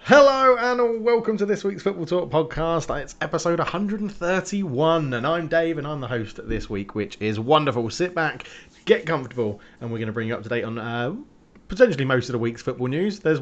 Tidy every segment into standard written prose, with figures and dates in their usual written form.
Hello and welcome to this week's Football Talk podcast. It's episode 131 and I'm Dave and I'm the host this week, which is wonderful. Sit back, get comfortable, and we're going to bring you up to date on potentially most of the week's football news. There's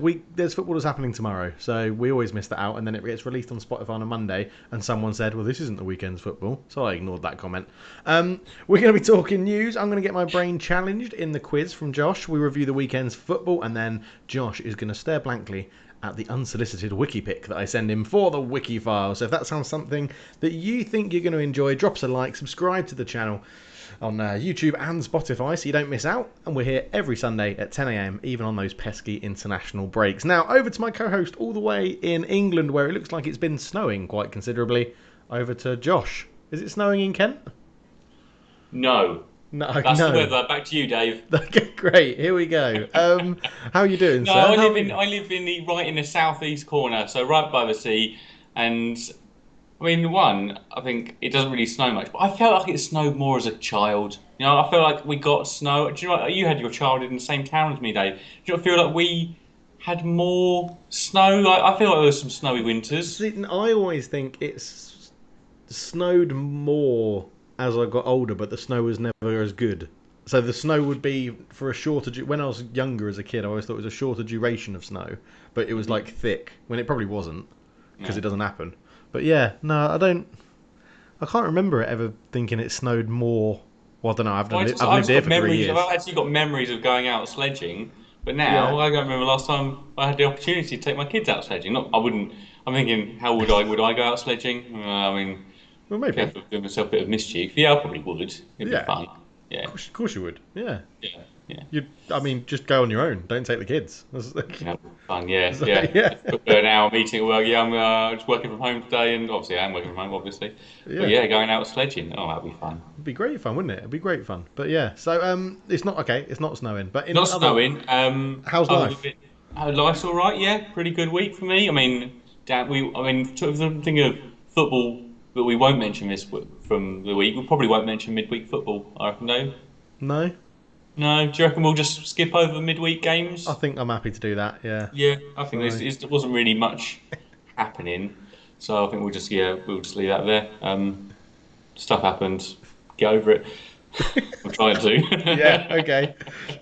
football that's happening tomorrow, so we always miss that out, and then it gets released on Spotify on a Monday, and someone said, well, this isn't the weekend's football, so I ignored that comment. We're going to be talking news. I'm going to get my brain challenged in the quiz from Josh. We review the weekend's football, and then Josh is going to stare blankly at the unsolicited wiki pick that I send him for the Wikifiles. So if that sounds something that you think you're going to enjoy, drop us a like, subscribe to the channel on YouTube and Spotify so you don't miss out. And we're here every Sunday at 10 a.m, even on those pesky international breaks. Now, over to my co-host all the way in England, where it looks like it's been snowing quite considerably. Over to Josh. Is it snowing in Kent? No. No, That's the weather. Back to you, Dave. Okay, great. Here we go. How are you doing, No, sir? I live right in the southeast corner, so right by the sea. And I mean, I think it doesn't really snow much, but I felt like it snowed more as a child. You know, I feel like we got snow. Do you know what? You had your childhood in the same town as me, Dave. Do you not feel like we had more snow? Like, I feel like there was some snowy winters. See, I always think it's snowed more as I got older, but the snow was never as good. So the snow would be for a shorter... When I was younger as a kid, I always thought it was a shorter duration of snow, but it was like thick, when it probably wasn't, because it doesn't happen. But yeah, no, I can't remember it ever thinking it snowed more. Well, I don't know, I've lived here for 3 years. I've actually got memories of going out sledging, but now I don't remember last time I had the opportunity to take my kids out sledging. I'm thinking, how would I go out sledging? I mean... Well, maybe. Careful of doing myself a bit of mischief. Yeah, I probably would. It'd be fun. Yeah. Of course you would. Yeah. Yeah. Just go on your own. Don't take the kids. Fun. Yeah. So, yeah. yeah. An hour meeting. Well, yeah, I'm just working from home today, and obviously I am working from home, obviously. Yeah. But yeah, going out sledging. Oh, that'd be fun. It'd be great fun, wouldn't it? It'd be great fun. But yeah, so it's not okay. It's not snowing, but snowing. How's life? Life's all right. Yeah, pretty good week for me. I mean, thinking of football that we won't mention from the week. We probably won't mention midweek football, I reckon, no? No? No? Do you reckon we'll just skip over the midweek games? I think I'm happy to do that, yeah. Yeah, I think there wasn't really much happening, so I think we'll just leave that there. Stuff happened. Get over it. I'm trying to. Yeah, okay.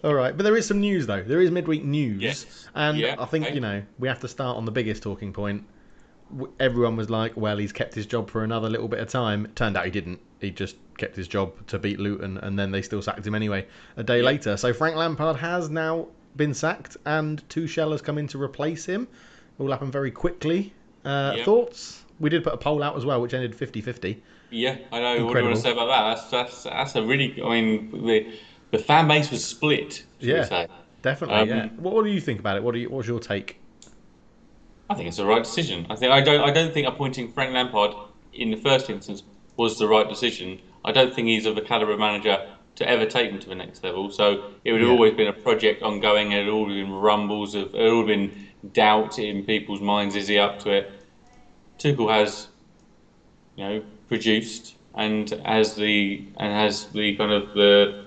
All right. But there is some news, though. There is midweek news. Yes. And I think, we have to start on the biggest talking point. Everyone was like, well, he's kept his job for another little bit of time. It turned out he didn't. He just kept his job to beat Luton, and then they still sacked him anyway a day later. So Frank Lampard has now been sacked, and Tuchel has come in to replace him. It will happen very quickly. Thoughts? We did put a poll out as well, which ended 50-50. Yeah, I know. Incredible. What do you want to say about that? That's a really... I mean, the fan base was split, should we say. Definitely, yeah. What do you think about it? What's your take? I think it's the right decision. I don't think appointing Frank Lampard in the first instance was the right decision. I don't think he's of the caliber of manager to ever take them to the next level. So it would have always been a project ongoing. It had all been rumbles it had all been doubt in people's minds. Is he up to it? Tuchel has, produced and has the kind of the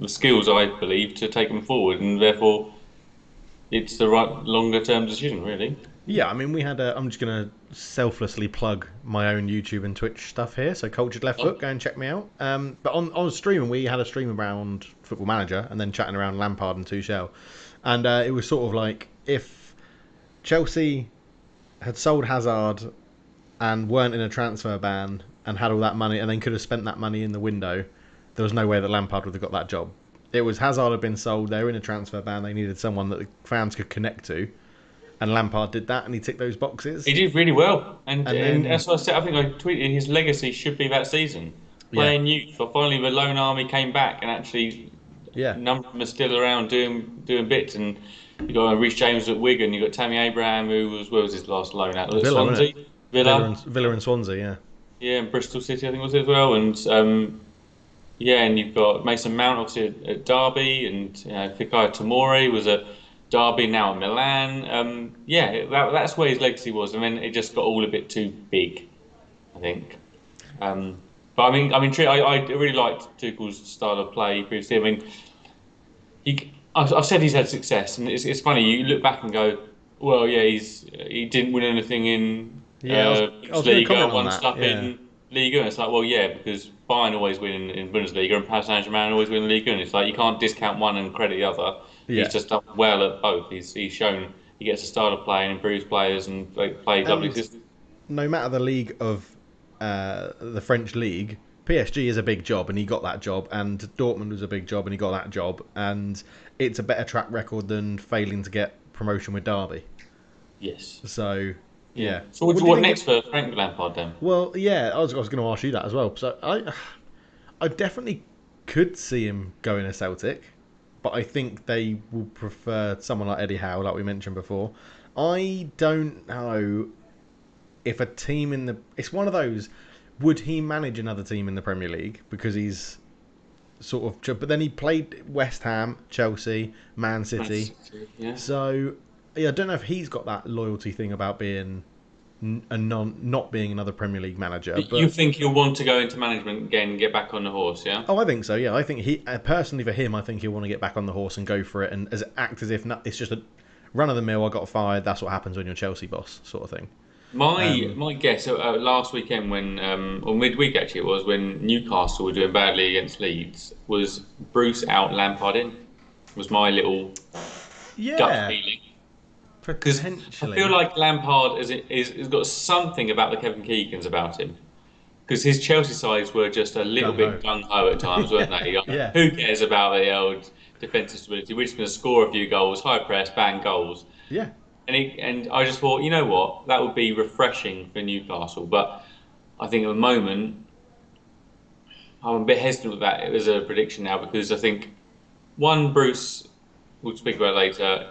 skills, I believe, to take them forward, and therefore it's the right longer term decision, really. Yeah, I mean, I'm just going to selflessly plug my own YouTube and Twitch stuff here. So Cultured Left Foot, go and check me out. But on streaming, we had a stream around Football Manager and then chatting around Lampard and Tuchel. And it was sort of like if Chelsea had sold Hazard and weren't in a transfer ban and had all that money and then could have spent that money in the window, there was no way that Lampard would have got that job. It was Hazard had been sold, they were in a transfer ban, they needed someone that the fans could connect to. And Lampard did that, and he ticked those boxes. He did really well, and that's what I said. I think I tweeted his legacy should be that season, playing youth. Or finally, the loan army came back, and actually, a number of them are still around doing bits. And you got Reece James at Wigan, you got Tammy Abraham, where was his last loan at? Swansea. Villa and Swansea, yeah. Yeah, and Bristol City, I think was it as well. And and you've got Mason Mount obviously at Derby, and Fikayo Tomori was at Derby, now at Milan. That's where his legacy was. I mean, it just got all a bit too big, I think. But I really liked Tuchel's style of play previously. I mean, I've said he's had success, and it's funny. You look back and go, Well, yeah, he didn't win anything in Yeah, I was going to comment Bundesliga, on won that. stuff Yeah, in Liga. And it's like, well, yeah, because Bayern always win in Bundesliga and Paris Saint-Germain always win in Liga. And it's like you can't discount one and credit the other. He's yeah, just done well at both. He's shown he gets a style of play and improves players and plays lovely and systems. no matter the league of the French league, PSG is a big job, and he got that job, and Dortmund was a big job, and he got that job, and it's a better track record than failing to get promotion with Derby. Yes. So, Yeah. yeah. So What do you what think? next for Frank Lampard then? Well, yeah, I was going to ask you that as well. So I definitely could see him going to Celtic, but I think they will prefer someone like Eddie Howe, like we mentioned before. I don't know if a team in the it's one of those. Would he manage another team in the Premier League because he's sort of? But then he played West Ham, Chelsea, Man Man City. City, yeah. So yeah, I don't know if he's got that loyalty thing about being a not being another Premier League manager. But you But think he'll want to go into management again and get back on the horse, yeah? oh, I think so. Yeah, I think he personally for him, I think he'll want to get back on the horse and go for it and act as if it's just a run of the mill. I got fired. That's what happens when you're Chelsea boss, sort of thing. My guess last weekend when or midweek actually it was when Newcastle were doing badly against Leeds was Bruce out Lampard in was my little gut Yeah, feeling because I feel potentially. like Lampard has got something about the Kevin Keegans about him because his Chelsea sides were just a little Gung ho. bit gung ho at times, weren't Yeah, they? Like, yeah, who cares about the old defensive stability? We're just going to score a few goals, high press, bang goals. yeah, And I just thought, you know what, that would be refreshing for Newcastle. But I think at the moment, I'm a bit hesitant with that as a prediction now because I think one, Bruce, we'll speak about later,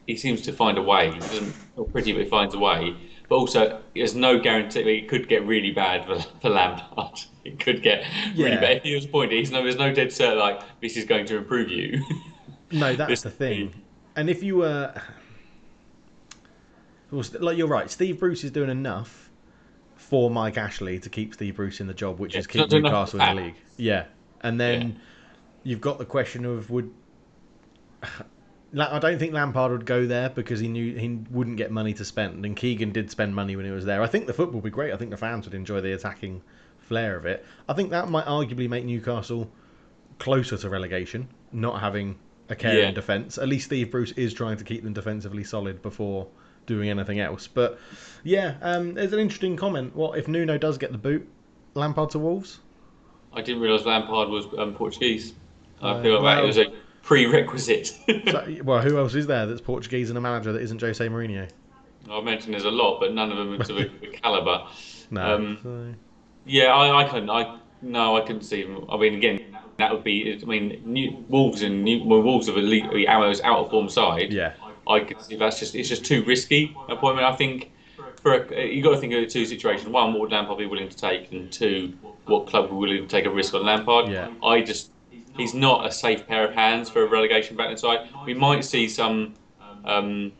he seems to find a way. He doesn't feel pretty, but he finds a way. But also, there's no guarantee it could get really bad for Lampard. It could get really yeah. bad. If he was appointed, there's no dead cert like this is going to improve you. No, that's this the thing. And if you were, like you're right, Steve Bruce is doing enough for Mike Ashley to keep Steve Bruce in the job, which yeah, is keep not enough for Newcastle in the that. league. Yeah, and Yeah. then you've got the question of would I don't think Lampard would go there because he knew he wouldn't get money to spend, and Keegan did spend money when he was there. I think the football would be great. I think the fans would enjoy the attacking flair of it. I think that might arguably make Newcastle closer to relegation, not having a care Yeah. in defence. At least Steve Bruce is trying to keep them defensively solid before doing anything else. But yeah, there's an interesting comment. What if Nuno does get the boot? Lampard to Wolves? I didn't realise Lampard was Portuguese. I feel like that was Well, a prerequisite. well, who else is there that's Portuguese and a manager that isn't Jose Mourinho? I mentioned there's a lot, but none of them are to the caliber. No. Um, So, yeah, I couldn't. No, I couldn't see them. I mean, again, that would be. I mean, Wolves of elite, out of form side. yeah, I could see it's just too risky appointment. I think you got to think of the two situations. One, what would Lampard be willing to take, and two, what club would be willing to take a risk on Lampard. yeah, He's not a safe pair of hands for a relegation battling side. We might see some um,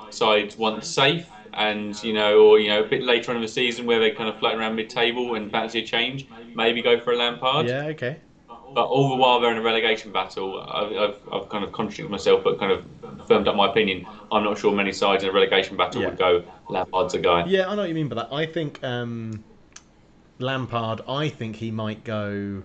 sides want safe, and or a bit later on in the season where they kind of float around mid-table and fancy a change, maybe go for a Lampard. yeah. Okay. But all the while they're in a relegation battle, I've kind of contradicted myself, but kind of firmed up my opinion. I'm not sure many sides in a relegation battle Yeah, would go Lampard's a guy. yeah. I know what you mean by that. I think Lampard. I think he might go.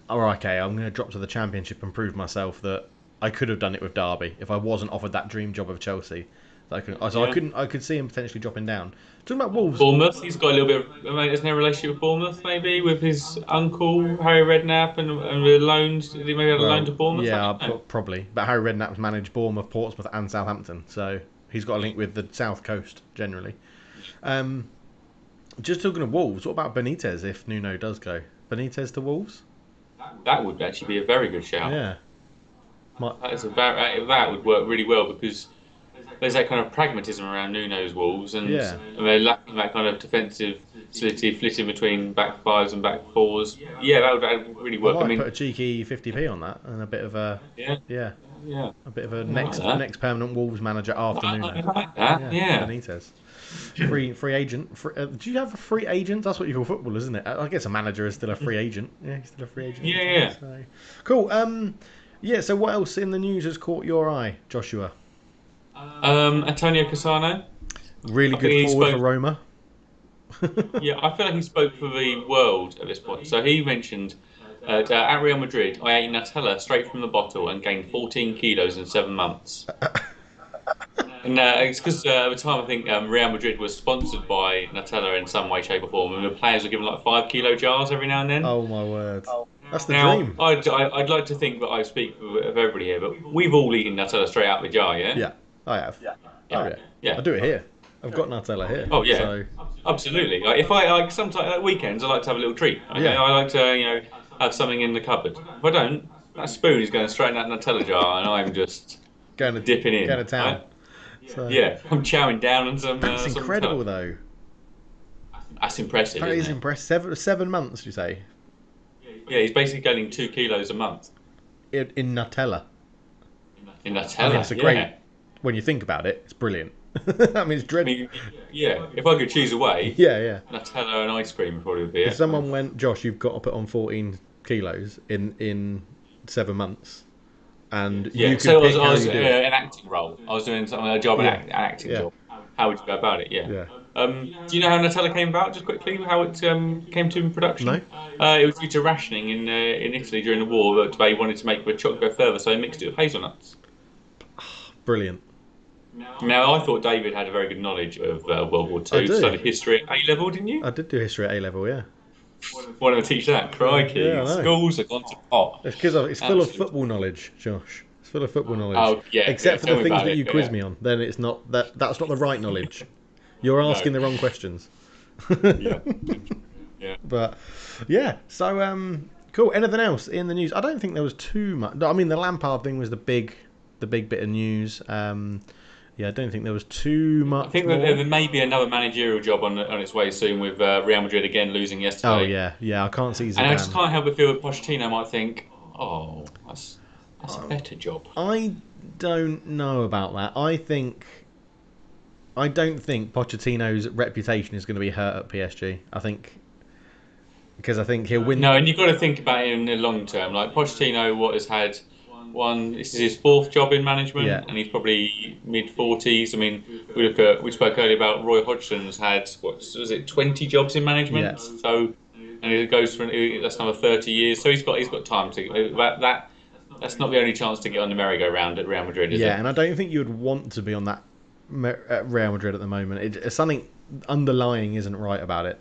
Oh, okay, I'm going to drop to the Championship and prove myself that I could have done it with Derby if I wasn't offered that dream job of Chelsea. So I Yeah. couldn't. I could see him potentially dropping down. Talking about Wolves. Bournemouth, he's got a little bit of, I mean, isn't there a relationship with Bournemouth maybe with his uncle Harry Redknapp and the loans? Did he maybe have a loan Well, to Bournemouth? I yeah, don't know. probably. But Harry Redknapp's managed Bournemouth, Portsmouth, and Southampton, so he's got a link with the South Coast generally. Um, just talking of Wolves, what about Benitez if Nuno does go? Benitez to Wolves? That would actually be a very good shout. Yeah, might, That would work really well because there's that kind of pragmatism around Nuno's Wolves, yeah. and they're lacking that kind of defensive solidity, flitting between back fives and back fours. Yeah, that would really I work. I might mean, put a cheeky 50p on that and a bit of a yeah, yeah, yeah, a bit of a I like that. next permanent Wolves manager after I Nuno. like that. Yeah, Yeah. Benitez. Free agent. Do you have a free agent? That's what you call football, isn't it? I guess a manager is still a free agent. Yeah, he's still a free agent. Yeah, yeah. So, cool. Yeah. So what else in the news has caught your eye, Joshua? Antonio Cassano. Really I think good he forward for spoke. Roma. Yeah, I feel like he spoke for the world at this point. So he mentioned at Real Madrid, I ate Nutella straight from the bottle and gained 14 kilos in 7 months. And it's because at the time I think Real Madrid was sponsored by Nutella in some way, shape, or form, and the players were given like 5 kilo jars every now and then. Oh my word. That's the Now, dream. I'd like to think that I speak of everybody here, but we've all eaten Nutella straight out of the jar, yeah? Yeah, I have. Oh Yeah, yeah. I yeah. do it here. I've got Nutella here. Oh yeah, So absolutely. Like if I like sometimes like weekends, I like to have a little treat. Okay, yeah, I like to have something in the cupboard. If I don't, that spoon is going straight in that Nutella jar, and I'm just going to dipping going in. to town. Right? So Yeah, I'm chowing down on that's some incredible Nutella. though. That's impressive, That isn't is it? impressive. 7 months, you say, Yeah, he's basically gaining 2 kilos a month in Nutella. in I mean, it's Nutella. a great. Yeah, When you think about it, it's brilliant. I mean, it's I dread. mean, yeah. If I could choose a way, Yeah, yeah. Nutella and ice cream would probably be If it. someone went, Josh, you've got to put on 14 kilos in 7 months, and you Yeah, could so pick I how was you do it. an acting role. I was doing something, a job, Yeah, an acting yeah, job. How would you go about it? Yeah. yeah. Do you know how Nutella came about? Just quickly, how it came to No, production? It was due to rationing in Italy during the war, but they wanted to make the chocolate go further, so they mixed it with hazelnuts. brilliant. Now, I thought David had a very good knowledge of World War I Two. do. Studied history at A level, didn't I you? did do history at A level. Yeah, Why don't I teach that? yeah. Crikey, I know. schools have gone to pot. It's because it's full of Absolutely. football knowledge, Josh. It's full of football knowledge. Oh yeah, yeah. Except for the Tell me things about that it. you quiz Yeah. me on. Then it's not that. That's not the right knowledge. You're No. asking the wrong questions. Yeah. Yeah. But yeah, so cool. Anything else in the news? I don't think there was too much. I mean, the Lampard thing was the big bit of news. Yeah, I don't think there was too I much think that there more. may be another managerial job on its way soon with Real Madrid again losing Oh yesterday. yeah, yeah. I can't see And I just Zidane. can't help but feel that Pochettino might think, oh, that's a better job. I don't know about that. I don't think Pochettino's reputation is going to be hurt at PSG. I think because I think he'll win. No, and you've got to think about it in the long term. Like Pochettino, what has had one, this is his fourth job in Yeah, management, and he's probably mid 40s. I mean, we spoke earlier about Roy Hodgson's had what was it, 20 jobs in yeah, management. So, and it goes for that's another 30 years. So he's got time to that's not the only chance to get on the merry-go-round at Real Madrid, is yeah. it? And I don't think you would want to be on that at Real Madrid at the moment. It's something underlying isn't right about it.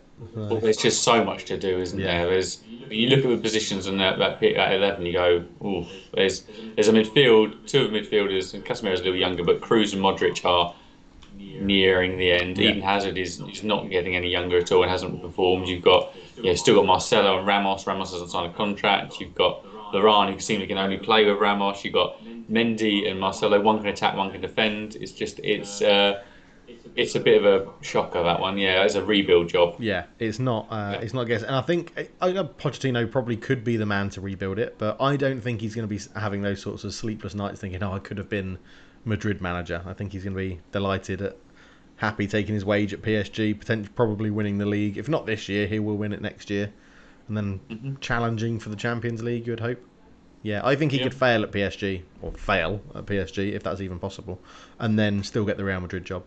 Well, So, there's just so much to do, isn't yeah, there? You look at the positions and that pick at 11, you go, oof. There's a midfield, two of the midfielders, and Casemiro's a little younger, but Cruz and Modric are nearing the end. yeah, Eden Hazard is not getting any younger at all and hasn't performed. You've got still got Marcelo and Ramos. Ramos hasn't signed a contract. You've got Varane, who seems to can only play with Ramos. You've got Mendy and Marcelo. One can attack, one can defend. It's a bit of a shocker, that one. Yeah, it's a rebuild job. yeah. It's not. Yeah. It's not guess. And I know Pochettino probably could be the man to rebuild it, but I don't think he's going to be having those sorts of sleepless nights thinking, "Oh, I could have been Madrid manager." I think he's going to be delighted at happy taking his wage at PSG, potentially probably winning the league. If not this year, he will win it next year, and then Hmm. challenging for the Champions League. You would hope. Yeah, I think he Yeah. could fail at PSG or fail at PSG if that's even possible, and then still get the Real Madrid job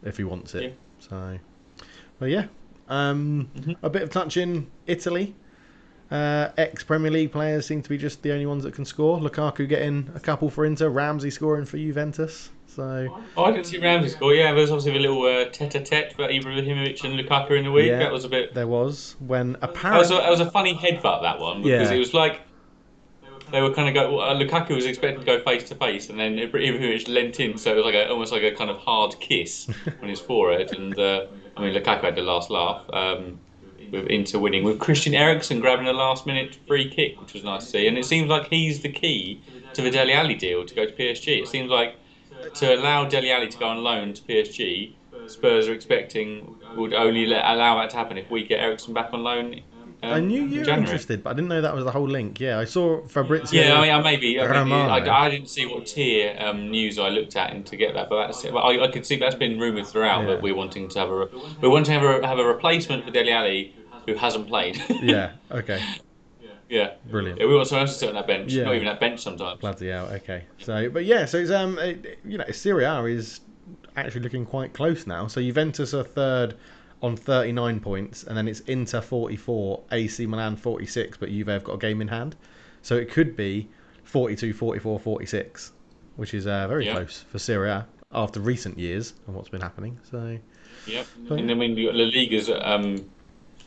if he wants Yeah. it. So, well, yeah. Hmm. A bit of touch in Italy. Ex Premier League players seem to be just the only ones that can score. Lukaku getting a couple for Inter, Ramsey scoring for Juventus. So, Oh, I didn't see Ramsey score. Yeah, there was obviously a little tete-a-tete for Ibrahimovic and Lukaku in the week. yeah, That was a bit. there was when That apparently, was a funny headbutt, that one, because yeah, it was like they were kind of go. Lukaku was expecting to go face to face, and then Ibrahimovic leant in, so it was like almost like a kind of hard kiss on his forehead. And I mean, Lukaku had the last laugh with Inter winning, with Christian Eriksen grabbing a last-minute free kick, which was nice to see. And it seems like he's the key to the Dele Alli deal to go to PSG. It seems like to allow Dele Alli to go on loan to PSG, Spurs are expecting would only allow that to happen if we get Eriksen back on loan I knew you in were January. interested, but I didn't know that was the whole link. Yeah, I saw Yeah, I Fabrizio mean, maybe. Romano. I didn't see what tier news I looked at and to get that, but that's. But I could see that's been rumoured throughout that Yeah, we're wanting to have a replacement for Dele Alli who hasn't played. yeah, okay. Yeah. Brilliant. Yeah, we want someone else to sit on that bench. Yeah. Not even that bench sometimes. Bloody hell. Okay. So, but yeah, so it's Serie A is actually looking quite close now. So Juventus are third on 39 points, and then it's Inter 44, AC Milan 46, but Juve have got a game in hand. So it could be 42, 44, 46, which is very close for Serie A after recent years and what's been happening. So. Yep. And then when you got La Liga's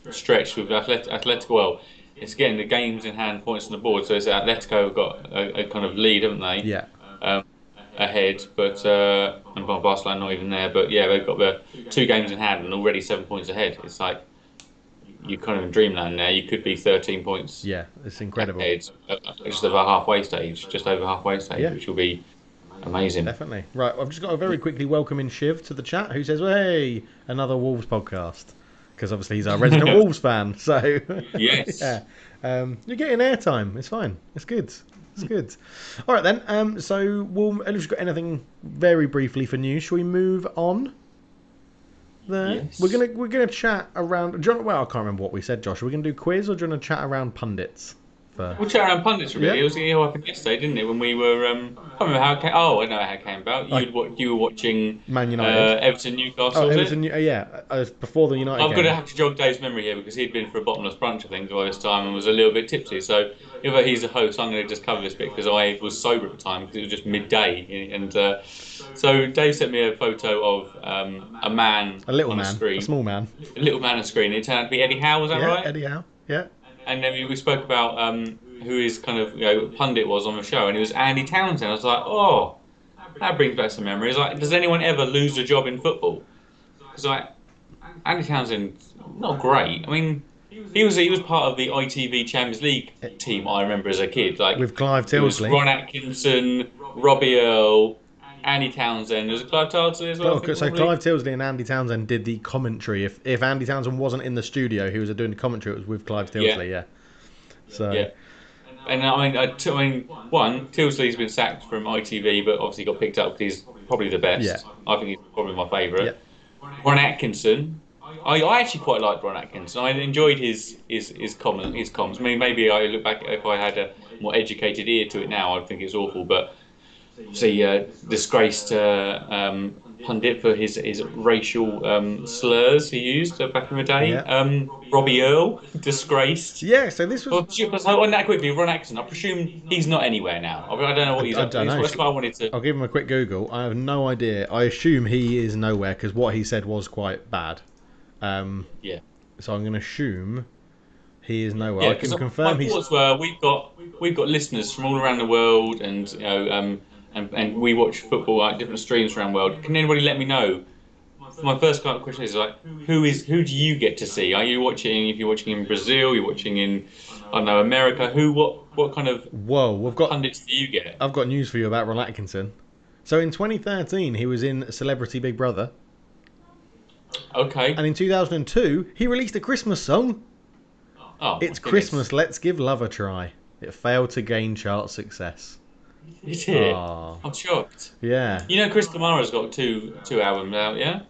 stretched with Atletico, well, it's getting the games in hand, points on the board. So it's Atletico have got a kind of lead, haven't they? Yeah. Ahead, but and Barcelona not even there. But yeah, they've got the 2 games in hand and already 7 points ahead. It's like you're kind of in dreamland there. You could be 13 points. Yeah, it's incredible. Ahead, just over halfway stage, Yeah. which will be amazing. Definitely. Right, I've just got to very quickly welcome in Shiv to the chat, who says, "Hey, another Wolves podcast," because obviously he's our resident Wolves fan. So Yes. yeah, you're getting airtime. It's fine. It's good. It's good. All right then. So have you got anything very briefly for news? Shall we move on? There. Yes. We're gonna chat around. Well, I can't remember what we said, Josh. Are we gonna do quiz or do you want to chat around pundits? We'll chat around pundits a bit. Yeah. It was what happened yesterday, didn't it? When we were, I can't remember how it came. Oh, I know how it came about. You were watching Man United. Everton Newcastle. Oh, was it? Everton. Yeah, before the United I'm game. going to have to jog Dave's memory here because he'd been for a bottomless brunch, I think, by this time and was a little bit tipsy. So, if he's the host, I'm going to just cover this bit because I was sober at the time because it was just midday. And so, Dave sent me a photo of a man A little on man, a screen. a small man. A little man on a screen. It turned out to be Eddie Howe, was that Yeah, right? Eddie Howe. Yeah. And then we spoke about who his kind of pundit was on the show, and it was Andy Townsend. I was like, oh, that brings back some memories. Like, does anyone ever lose a job in football? Because like Andy Townsend, not great. I mean, he was part of the ITV Champions League team. I remember as a kid, like With Clive it was Tilsley. Ron Atkinson, Robbie Earle, Andy Townsend. Was it Clive Tilsley as well? So Clive Tilsley and Andy Townsend did the commentary. If Andy Townsend wasn't in the studio, he was doing the commentary. It was with Clive Tilsley. Yeah. So. Yeah. And I mean, one, Tilsley's been sacked from ITV, but obviously got picked up because he's probably the best. Yeah. I think he's probably my favourite. Yeah. Ron Atkinson, I actually quite liked Ron Atkinson. I enjoyed his comms. I mean, maybe I look back if I had a more educated ear to it now, I'd think it's awful. But see, disgraced pundit for his racial slurs he used back in the day. Yeah. Robbie Earle, disgraced. Yeah. So this was. So on that quickly, Ron Atkinson, I presume he's not anywhere now. I don't know what he's up to. That's why I wanted to. I'll give him a quick Google. I have no idea. I assume he is nowhere because what he said was quite bad. Yeah. So I'm going to assume he is nowhere. Yeah, I can confirm my he's. thoughts were we've got listeners from all around the world, and and we watch football at different streams around the world. Can anybody let me know? My first kind of question is like, who do you get to see? Are you watching? If you're watching in Brazil, you're watching in, I don't know, America. What kind of pundits do you get? I've got news for you about Ron Atkinson. So in 2013, he was in Celebrity Big Brother. Okay. And in 2002, he released a Christmas song. Oh, It's Christmas, let's give love a try. It failed to gain chart success. Is it? Oh. I'm shocked. Yeah. You know, Chris Kamara's got two albums out, yeah?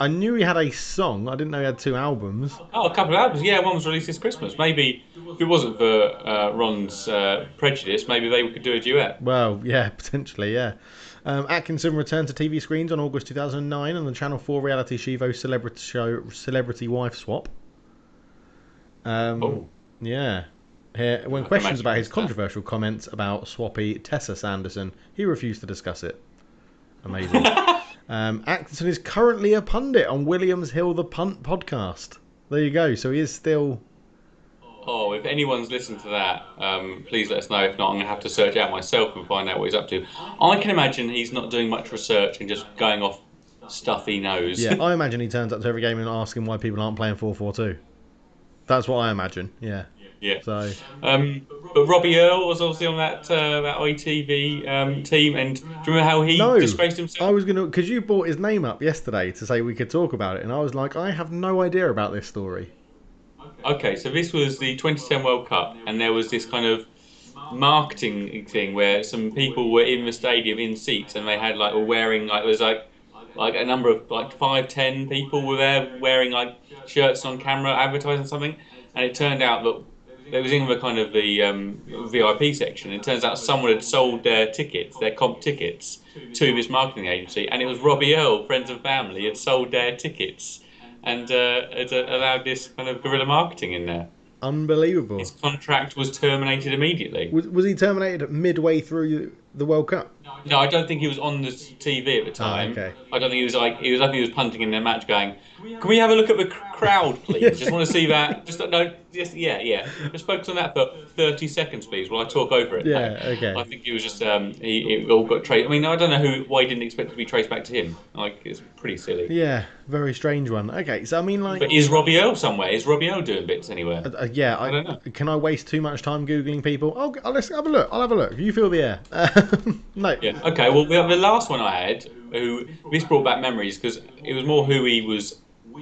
I knew he had a song. I didn't know he had 2 albums. Oh, a couple of albums. Yeah, one was released this Christmas. Maybe if it wasn't for Ron's prejudice, maybe they could do a duet. Well, yeah, potentially, yeah. Atkinson returned to TV screens on August 2009 on the Channel 4 reality Chivo celebrity show Celebrity Wife Swap. Yeah. Here, when questions about his controversial comments about swappy Tessa Sanderson, he refused to discuss it. Amazing. Atkinson is currently a pundit on Williams Hill the Punt podcast. There you go. So he is still. Oh, if anyone's listened to that, please let us know. If not, I'm going to have to search out myself and find out what he's up to. I can imagine he's not doing much research and just going off stuff he knows. Yeah, I imagine he turns up to every game and asking why people aren't playing 4-4-2. That's what I imagine. Yeah. Yeah. So. But Robbie Earle was obviously on that ITV team, and do you remember how he disgraced himself? I was gonna, because you brought his name up yesterday to say we could talk about it, and I was like, I have no idea about this story. Okay, so this was the 2010 World Cup, and there was this kind of marketing thing where some people were in the stadium in seats, and they had were wearing there was like a number of 5-10 people were there wearing shirts on camera advertising something. and it turned out that it was in the kind of the VIP section. It turns out someone had sold their tickets, their comp tickets, to this marketing agency, and it was Robbie Earl, friends and family, had sold their tickets and had allowed this kind of guerrilla marketing in there. Unbelievable. His contract was terminated immediately. Was he terminated midway through the World Cup? No, I don't think he was on the TV at the time. Okay. I don't think he was like he was. I think he was punting in their match, going, "Can we have a look at the crowd, please? Just want to see that. Just no, just yeah. Just focus on that for 30 seconds, please, while I talk over it." Yeah. Okay. I think he was just it all got traced. I mean, I don't know why he didn't expect it to be traced back to him. Like, it's pretty silly. Yeah. Very strange one. Okay. So I mean, like. But is Robbie Earl somewhere? Is Robbie Earl doing bits anywhere? Yeah. I don't know. Can I waste too much time googling people? Let's have a look. I'll have a look. You feel the air. No. Yeah. Okay. Well, the last one I had, who this brought back memories because it was more who he was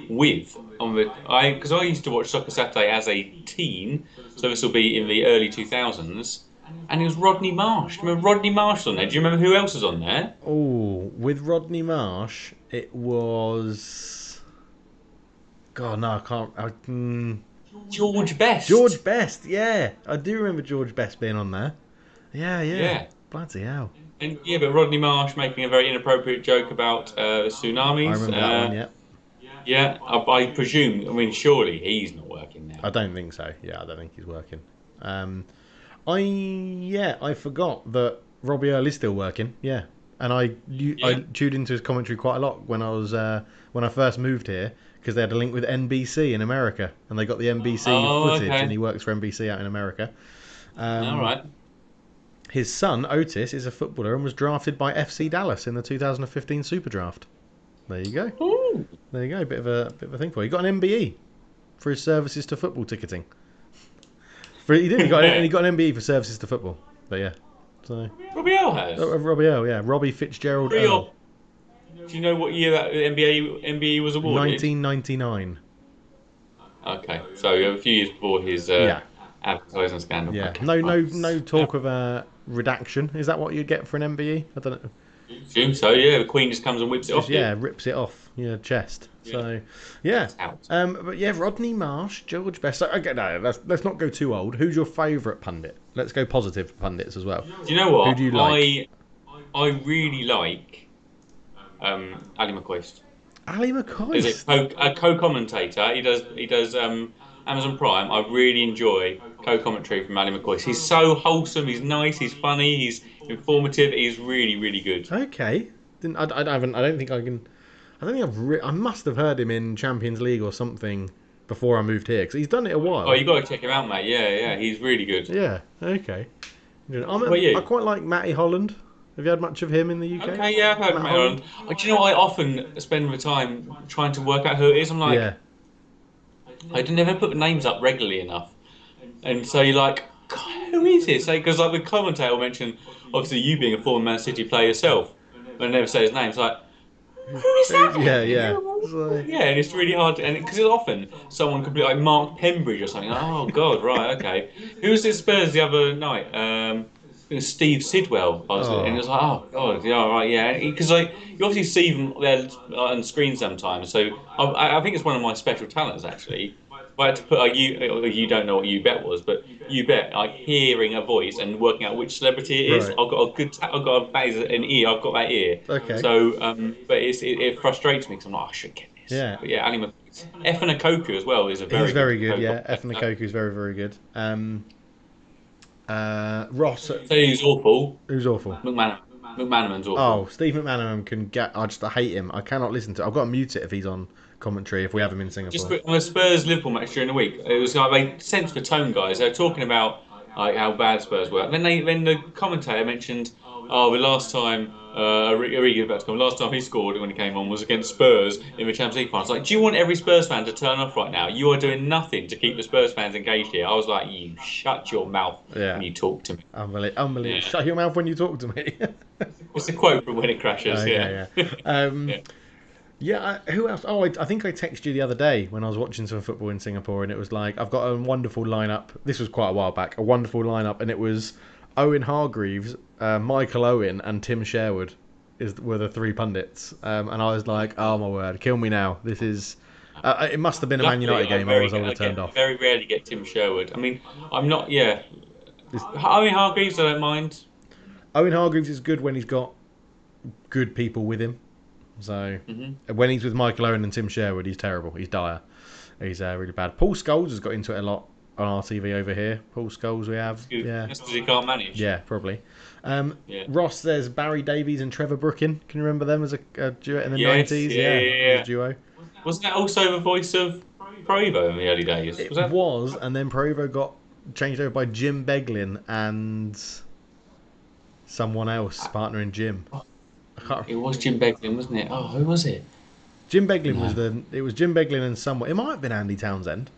with on the because I used to watch Soccer Saturday as a teen, so this will be in the early 2000s, and it was Rodney Marsh. Do you remember Rodney Marsh on there? Do you remember who else was on there? Oh, with Rodney Marsh, it was. God, no, I can't. George Best. George Best, yeah, I do remember George Best being on there. Yeah. Bloody hell. And yeah, but Rodney Marsh making a very inappropriate joke about tsunamis. I remember that one, yeah. Yeah, I presume. I mean, surely he's not working now. I don't think so. Yeah, I don't think he's working. I forgot that Robbie Earl is still working. Yeah, and I tuned into his commentary quite a lot when I first moved here because they had a link with NBC in America, and they got the NBC footage, and he works for NBC out in America. All right. His son Otis is a footballer and was drafted by FC Dallas in the 2015 Super Draft. There you go. Ooh. There you go. Bit of a thing for you. He got an MBE for his services to football ticketing. He did. He got an MBE for services to football. But yeah. So Robbie Earl has. Robbie Earl, yeah. Robbie Fitzgerald Earl. Do you know what year that MBE was awarded? 1999. Okay, so a few years before his advertising scandal. Yeah. Okay. No talk of redaction. Is that what you get for an MBE? I don't know. Assume so. Yeah, the Queen just comes and whips it off. Yeah, rips it off your chest. Yeah. So, yeah. But yeah, Rodney Marsh, George Best. Okay, no, let's not go too old. Who's your favourite pundit? Let's go positive pundits as well. Do you know what? Who do you like? I really like Ali McCoist. Ali McCoist. Is a co-commentator? He does Amazon Prime. I really enjoy co-commentary from Ali McCoist. He's so wholesome. He's nice. He's funny. He's informative. He's really, really good. Okay. I don't think I must have heard him in Champions League or something before I moved here because he's done it a while. Oh, you got to check him out, mate. Yeah. He's really good. Yeah. Okay. You? I quite like Matty Holland. Have you had much of him in the UK? Okay, yeah, I've heard Matty Holland. Do you know what? I often spend my time trying to work out who it is. I'm like, I never put the names up regularly enough. And so you're like, God, who is this? Because like the commentator will mention, obviously you being a former Man City player yourself, but I never say his name. It's like, who is that? Yeah. Yeah, and it's really hard, because it's often someone could be like Mark Pembridge or something. Oh God, right, okay. Who was at Spurs the other night? It was Steve Sidwell, and it was like, oh God, yeah, right, yeah. Because like you obviously see them there on screen sometimes. So I think it's one of my special talents actually. I had to put you don't know what you bet was, but you bet like hearing a voice and working out which celebrity it is. Right. I've got an ear. I've got that ear. Okay. So but it frustrates me because I'm like, I should get this. Yeah. But yeah, Ali McCoist. Efan Akoku as well is a very. He's very good. Yeah, Efan Akoku is very, very good. Ross. So who's awful? Who's awful? McManaman's awful. Oh, Steve McManaman can get. I hate him. I cannot listen to. I've got to mute it if he's on commentary. If we have him in Singapore. Just on a Spurs Liverpool match during the week, it was like they sensed the tone, guys. They were talking about like how bad Spurs were. And then the commentator mentioned, the last time Origi about to come. Last time he scored when he came on was against Spurs in the Champions League final. It's like, do you want every Spurs fan to turn off right now? You are doing nothing to keep the Spurs fans engaged here. I was like, you shut your mouth when you talk to me. Unbelievable. Yeah. Shut your mouth when you talk to me. It's a quote from When It Crashes. Okay, yeah. Who else? Oh, I think I texted you the other day when I was watching some football in Singapore, and it was like, I've got a wonderful lineup. This was quite a while back. A wonderful lineup, and it was Owen Hargreaves, Michael Owen, and Tim Sherwood were the three pundits. And I was like, oh my word, kill me now. This is It must have been a Man Luckily, United game, otherwise I would have turned off. very rarely get Tim Sherwood. I mean, I'm not. Yeah, This- I mean Hargreaves, I don't mind. Owen Hargreaves is good when he's got good people with him. So when he's with Michael Owen and Tim Sherwood, he's terrible. He's dire. He's really bad. Paul Scholes has got into it a lot on our TV over here. Paul Scholes we have. Yeah. That's because he can't manage. Yeah, probably. Yeah. Ross, there's Barry Davies and Trevor Brookin. Can you remember them as a duet in the Yes, 90s? yeah. As a duo. Wasn't that also the voice of Provo in the early days? It that... was, and then Provo got changed over by Jim Beglin and someone else partnering Jim. It was Jim Beglin, wasn't it? Oh, who was it? Jim Beglin was Jim Beglin and someone. It might have been Andy Townsend.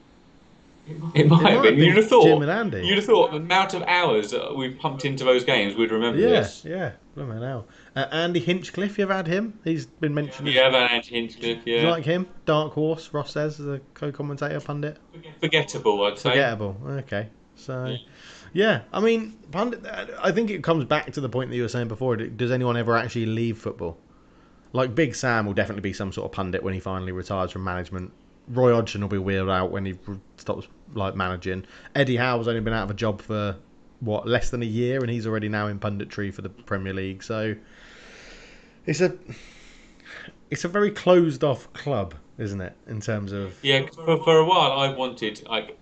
It might have been. You'd have thought. Jim and Andy. You'd have thought the amount of hours that we've pumped into those games, we'd remember this. Yeah. Blimey hell. Andy Hinchcliffe, you ever had him? He's been mentioned. Yeah, Van Andy Hinchcliffe, yeah. Do you like him? Dark Horse, Ross says, as a co-commentator, pundit. Forgettable, I'd say. Forgettable. Okay. So, yeah. I mean, pundit. I think it comes back to the point that you were saying before. Does anyone ever actually leave football? Like Big Sam will definitely be some sort of pundit when he finally retires from management. Roy Hodgson will be wheeled out when he stops managing. Eddie Howe's only been out of a job for less than a year, and he's already now in punditry for the Premier League. So it's a very closed off club, isn't it? In terms of for a while I wanted like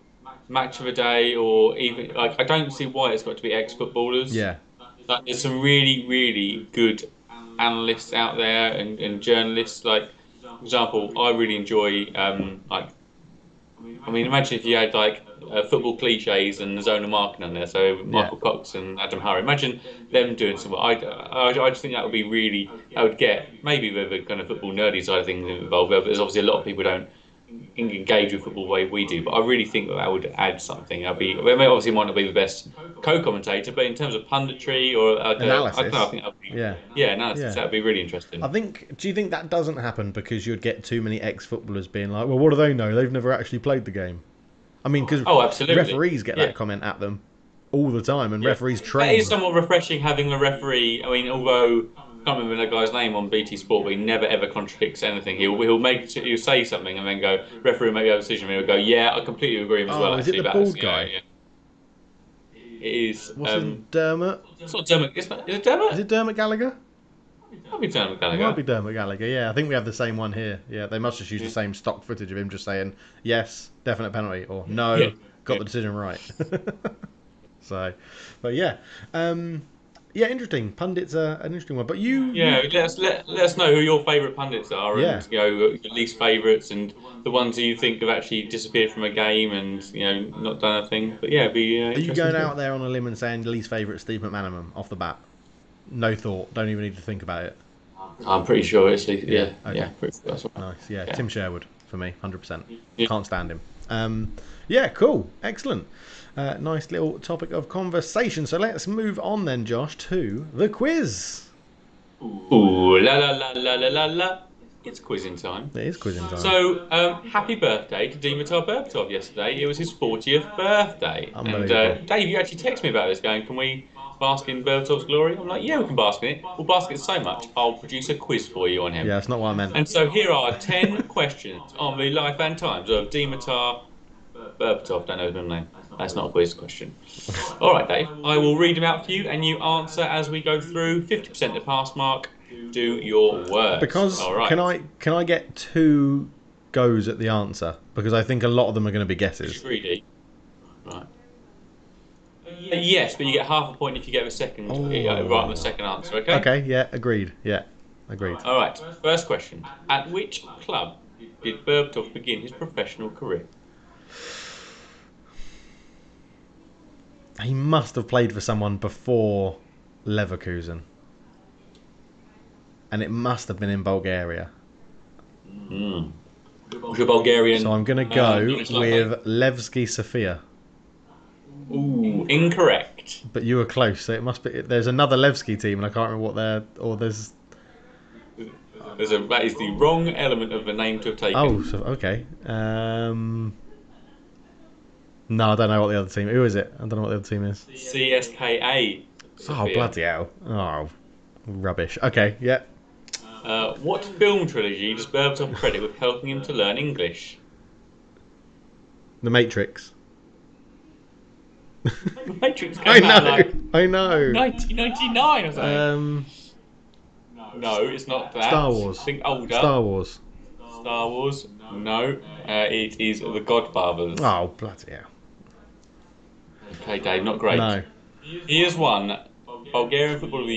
match of the day, or even like I don't see why it's got to be ex-footballers. Yeah, like there's some really really good analysts out there and journalists. Like for example, I really enjoy imagine if you had like football cliches and the zone of marking on there. So Michael Cox and Adam Hurrey. Imagine them doing some. I just think that would be really. I would get maybe the kind of football nerdy side of things involved. But there's obviously a lot of people who don't engage with football the way we do. But I really think that would add something. Obviously might not be the best co-commentator, but in terms of punditry or analysis, I think that would be, analysis. That would be really interesting. Do you think that doesn't happen because you'd get too many ex-footballers being like, well, what do they know? They've never actually played the game. I mean, because referees get that comment at them all the time, and referees train. It is somewhat refreshing having a referee. I mean, although I can't remember the guy's name on BT Sport, but he never ever contradicts anything. He'll say something and then go, referee make a decision, and he'll go, yeah, I completely agree with him as well. Is it the bald guy? It is. What's it, Dermot? It's not Dermot. Is it Dermot? Is it Dermot Gallagher? Might be Dermot Gallagher. It might be Dermot Gallagher, yeah. I think we have the same one here. Yeah, they must just use the same stock footage of him just saying, yes, definite penalty, or no, got the decision right. So, but yeah. Interesting. Pundits are an interesting one. But let us know who your favourite pundits are, and your least favourites, and the ones who you think have actually disappeared from a game and not done a thing. But yeah, are you going out there on a limb and saying least favourite Steve McManaman off the bat? No thought. Don't even need to think about it. I'm pretty sure it's Okay. Nice. Yeah. Yeah. Tim Sherwood for me, 100%. Yeah. Can't stand him. Cool. Excellent. Nice little topic of conversation. So let's move on then, Josh, to the quiz. Ooh, la la la la la la la. It's quizzing time. It is quizzing time. So, happy birthday to Dimitar Berbatov yesterday. It was his 40th birthday. And Dave, you actually texted me about this going, can we bask in Berbatov's glory? I'm like, yeah, we can bask in it. We'll bask in it so much, I'll produce a quiz for you on him. Yeah, that's not what I meant. And so here are 10 questions on the life and times of Dimitar Berbatov. Don't know his middle name. That's not a quiz question. All right, Dave. I will read them out for you, and you answer as we go through. 50% the pass mark. Do your worst. Because all right. Can I get 2 goes at the answer? Because I think a lot of them are going to be guesses. Greedy. Right. Yes, but you get half a point if you get the second right on the second answer. Okay. Okay. Yeah. Agreed. Yeah. Agreed. All right. First question: at which club did Berbatov begin his professional career? He must have played for someone before Leverkusen. And it must have been in Bulgaria. What's your Bulgarian? So I'm going to go with Levski Sofia. Ooh, incorrect. But you were close, so it must be. There's another Levski team, and I can't remember what they're. Or there's. That is the wrong element of the name to have taken. Oh, so, okay. No, I don't know what the other team. Who is it? I don't know what the other team is. CSKA. Oh, bloody hell! Oh, rubbish. Okay, yeah. What film trilogy does Berbatov credit with helping him to learn English? The Matrix. The Matrix I came out in know. like I know. 1999 or something. No, it's not that. Star Wars. Think older. Star Wars. Star Wars. No, it is The Godfathers. Oh, bloody hell. Okay, Dave, not great. No. He has won Bulgarian Football of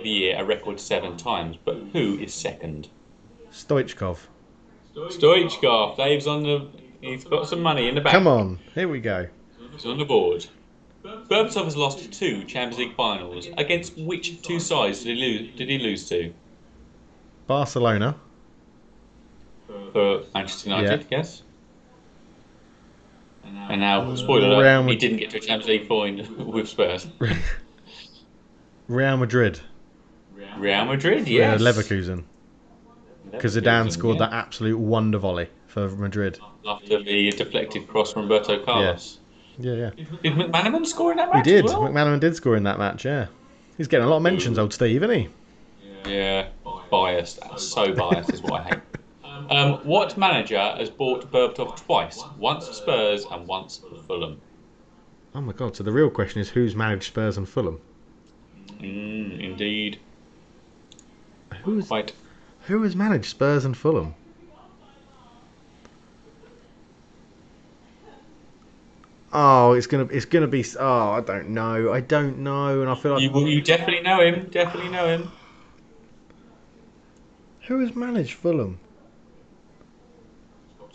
the Year a record 7 times, but who is second? Stoichkov. Stoichkov. Dave's on the. He's got some money in the bank. Come on. Here we go. He's on the board. Berbatov has lost 2 Champions League finals. Against which 2 sides did he lose to? Barcelona. For Manchester United, Yeah. yes. And now, spoiler alert, he didn't get to a Champions League final with Spurs. Real Madrid. Real Madrid, yes. Leverkusen. Because Zidane scored that absolute wonder volley for Madrid. After the deflected cross from Roberto Carlos. Yeah. Did McManaman score in that match? He did. As well? McManaman did score in that match, yeah. He's getting a lot of mentions, old Steve, isn't he? Yeah, biased. So biased is what I hate. What manager has bought Berbatov twice? Once for Spurs and once for Fulham. Oh my god, so the real question is who's managed Spurs and Fulham? Indeed. Who has managed Spurs and Fulham? Oh, it's gonna be. Oh, I don't know, and I feel like You definitely know him. Definitely know him. Who has managed Fulham?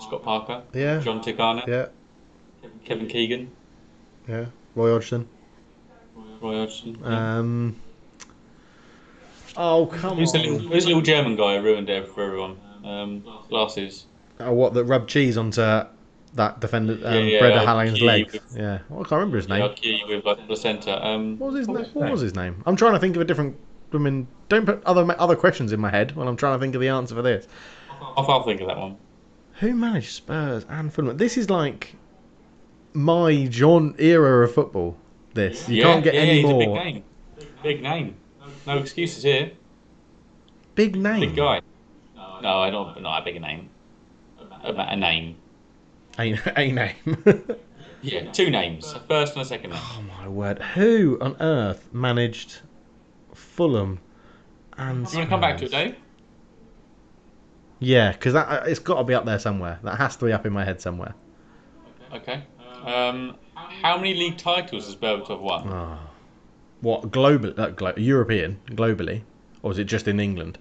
Scott Parker. Yeah. John Ticana. Yeah, Kevin Keegan. yeah. Roy Hodgson. Roy Hodgson. Oh come Who's the on. little German guy who ruined it for everyone? Glasses. Oh, what that rubbed cheese onto that defender, Yeah, Breda Halling's key leg. with- Yeah. Well, I can't remember his Yeah, name. I'll cue you with like placenta. What was his name? I'm trying to think of a different. I mean, don't put other questions in my head when I'm trying to think of the answer for this. I'll think of that one. Who managed Spurs and Fulham? This is like my John era of football. This you can't get any he's more. a big name. Big name. No excuses here. Big name. Big guy. No, I don't. Not a big name. A name. A name. Yeah, 2 names. A first and a second name. Oh my word! Who on earth managed Fulham and? You want to come back to it, Dave? Yeah, because that it's got to be up there somewhere. That has to be up in my head somewhere. Okay. How many league titles has Berbatov won? Oh. What global? European, globally, or is it just in England?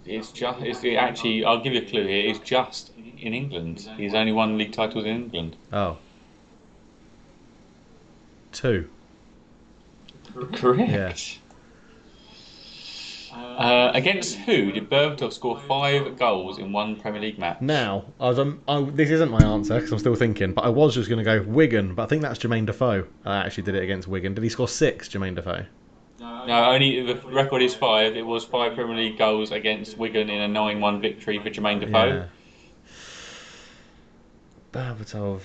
Actually, I'll give you a clue here. It's just in England. He's only won league titles in England. Oh. 2. Correct. Against who did Berbatov score 5 goals in one Premier League match? Now, this isn't my answer because I'm still thinking, but I was just going to go Wigan, but I think that's Jermaine Defoe. I actually did it against Wigan. Did he score 6, Jermaine Defoe? No, only the record is 5. It was 5 Premier League goals against Wigan in a 9-1 victory for Jermaine Defoe. Yeah. Berbatov,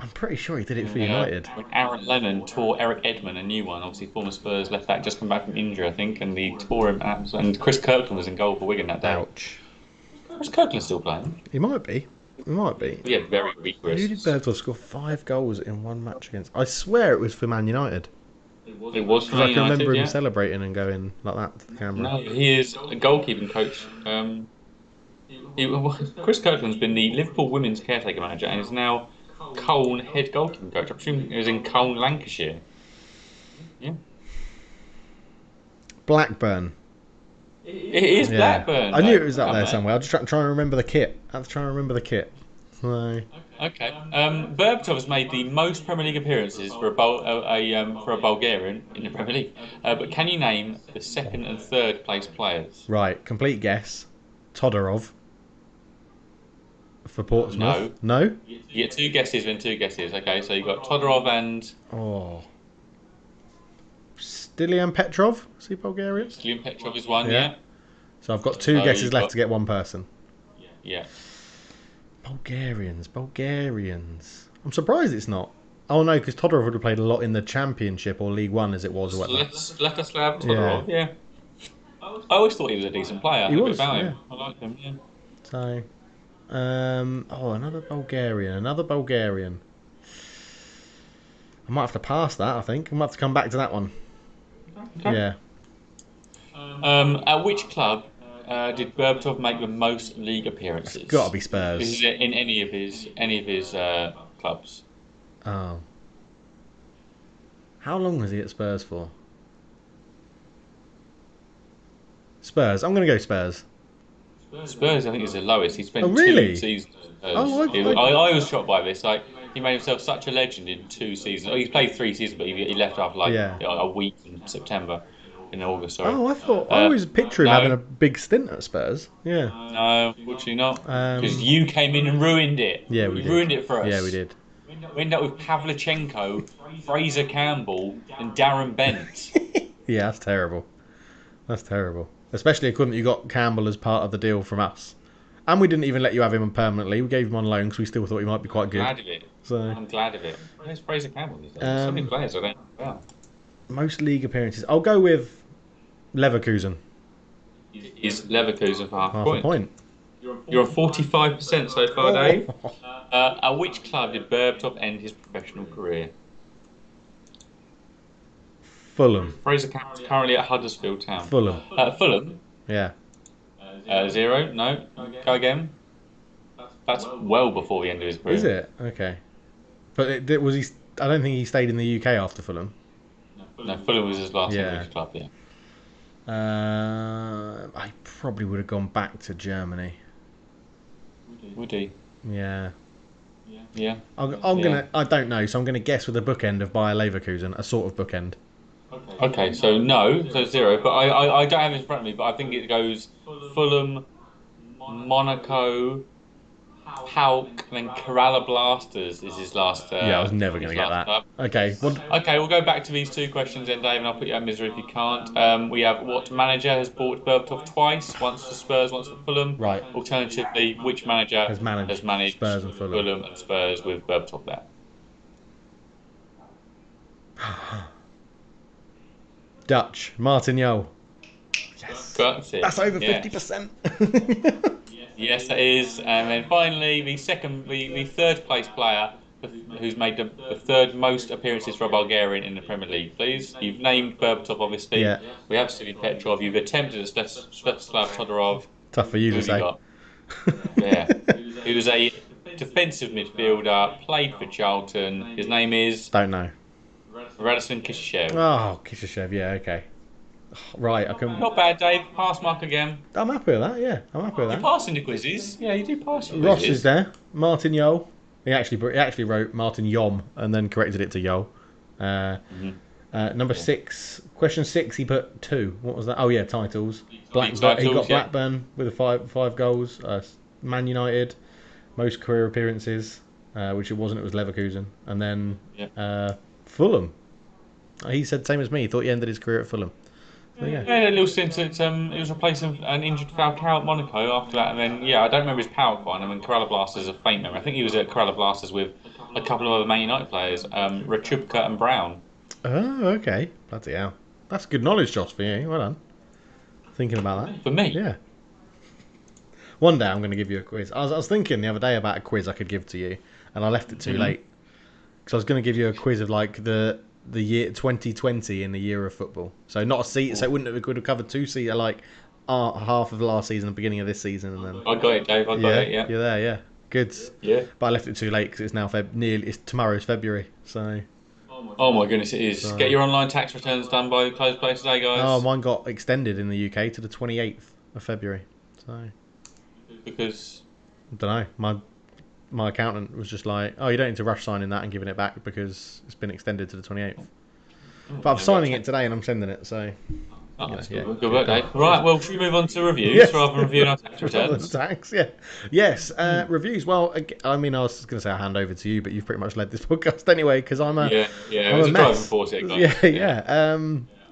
I'm pretty sure he did it for United. When Aaron Lennon tore Eric Edman a new one. Obviously, former Spurs left back just come back from injury, I think, and he tore him. And Chris Kirkland was in goal for Wigan that day. Ouch. Chris Kirkland's still playing. He might be. Yeah, very weak wrists. Who did Berbatov score 5 goals in one match against? I swear it was for Man United. It was for Because I can United, remember him yeah. celebrating and going like that to the camera. No, he is a goalkeeping coach. Chris Kirkland's been the Liverpool women's caretaker manager and is now Colne head goalkeeping coach. I presume he was in Colne, Lancashire. Yeah. Blackburn. It is Blackburn. I knew it was up Come there on. somewhere. I was just trying to remember the kit. I was trying to remember the kit. So, Okay. Berbatov has made the most Premier League appearances for a Bulgarian in the Premier League. But can you name the second and third place players? right, complete guess. Todorov. For Portsmouth. No? You get 2 guesses and 2 guesses. Okay, so you've got Todorov and Oh. Stilian Petrov? Is he Bulgarian? Slim Petrov is one, Yeah. yeah? So I've got 2 So guesses you've left got- to get one person. Yeah. Bulgarians. I'm surprised it's not. Oh no, because Todorov would have played a lot in the Championship or League One as it was or So whatever. let us have Todorov, yeah. I always thought he was a decent player. He A bit was, about yeah. him. I like him. Yeah. So, another Bulgarian. Another Bulgarian. I might have to pass that, I think. I might have to come back to that one. Okay. Yeah. At which club did Berbatov make the most league appearances? It's got to be This Spurs. is in any of his clubs. Oh. How long was he at Spurs for? Spurs. I'm going to go Spurs. Spurs, I think, is the lowest. He spent Oh, really? 2 seasons. Oh, I was shocked by this. Like, he made himself such a legend in 2 seasons. Oh, he's played 3 seasons, but he left after a week in September, in August. Sorry. Oh, I always picture him no. having a big stint at Spurs. Yeah. No, unfortunately not. Because you came in and ruined it. Yeah, we you did. ruined it for us. Yeah, we did. We ended up with Pavlyuchenko, Fraser Campbell, and Darren Bent. Yeah, that's terrible. That's terrible. Especially according you got Campbell as part of the deal from us. And we didn't even let you have him permanently. We gave him on loan because we still thought he might be quite good. I'm glad of it. So, I'm glad of it. Where's Fraser Campbell these days? So many players I don't know about. Most league appearances. I'll go with Leverkusen. Is Leverkusen for half a point. You're on 45% so far, Dave. At which club did Berbatov end his professional career? Fulham. Fraser Campbell's currently at Huddersfield Town. Fulham. Fulham? Yeah. 0? No. Go again. That's well before the end of his career. Is it? Okay. But was he? I don't think he stayed in the UK after Fulham. No, Fulham was his last English club, yeah. I probably would have gone back to Germany. Would he? Yeah. Yeah. I don't know, so I'm gonna guess with a bookend of Bayer Leverkusen, a sort of bookend. Okay, so no, so 0. But I don't have it in front of me, but I think it goes Fulham, Monaco, Pauk, and then Kerala Blasters is his last. Yeah, I was never going to get that. Club. Okay. Okay, we'll go back to these 2 questions then, Dave, and I'll put you out of misery if you can't. We have what manager has bought Berbatov twice, once for Spurs, once for Fulham. Right. Alternatively, which manager has managed Spurs and Fulham and Spurs with Berbatov there? Dutch, Martin Jol. Yes. That's it. That's over 50%. Yes, that is. And then finally, the third place player who's made the 3rd most appearances for a Bulgarian in the Premier League, please. You've named Berbatov, obviously. Yeah. We have Sidi Petrov. You've attempted at Svetoslav Todorov. Tough for you to say. Yeah. He was a defensive midfielder, played for Charlton. His name is... Don't know. Radostin Kishishev. Oh, Kishishev, yeah, okay. Right, I can... Not bad, Dave. Pass mark again. I'm happy with that, yeah. I'm happy with that. You're passing the quizzes. Yeah, you do pass the quizzes. Ross is there. Martin Jol. He actually wrote Martin Yom and then corrected it to Jol. Number 6. Question 6, he put 2. What was that? Oh, yeah, titles. He got Blackburn with 5 goals. Man United, most career appearances, which it wasn't. It was Leverkusen. And then Fulham. He said same as me. He thought he ended his career at Fulham. So, yeah, a little stint at it was replacing an injured Falcao at Monaco after that, and then I don't remember his Pauk one. I mean, Kerala Blasters is a faint memory. I think he was at Kerala Blasters with a couple of other Man United players, Rachubka and Brown. Oh, okay. Bloody hell. That's good knowledge, Josh, for you. Well done. Thinking about that. For me? Yeah. One day I'm going to give you a quiz. I was thinking the other day about a quiz I could give to you, and I left it too late. Because I was going to give you a quiz of like the year 2020 in the year of football. So not a season. So it could have covered 2 seasons, like half of last season, the beginning of this season, and then. I got it, Dave. I got it. Yeah. You're there. Yeah. Good. Yeah. But I left it too late because it's now tomorrow's February. So. Oh my goodness, it is. So, get your online tax returns done by close play today, guys. Oh, mine got extended in the UK to the 28th of February. So. Because. I don't know. My accountant was just like, oh, you don't need to rush signing that and giving it back because it's been extended to the 28th. But I'm signing it today and I'm sending it, so... Oh, that's good work, Dave. Right, well, should we move on to reviews rather than reviewing our tax returns? Tax, yeah. Yes, reviews. Well, I mean, I was going to say I'll hand over to you, but you've pretty much led this podcast anyway, because I'm a... Yeah, it was a driving force here, guys.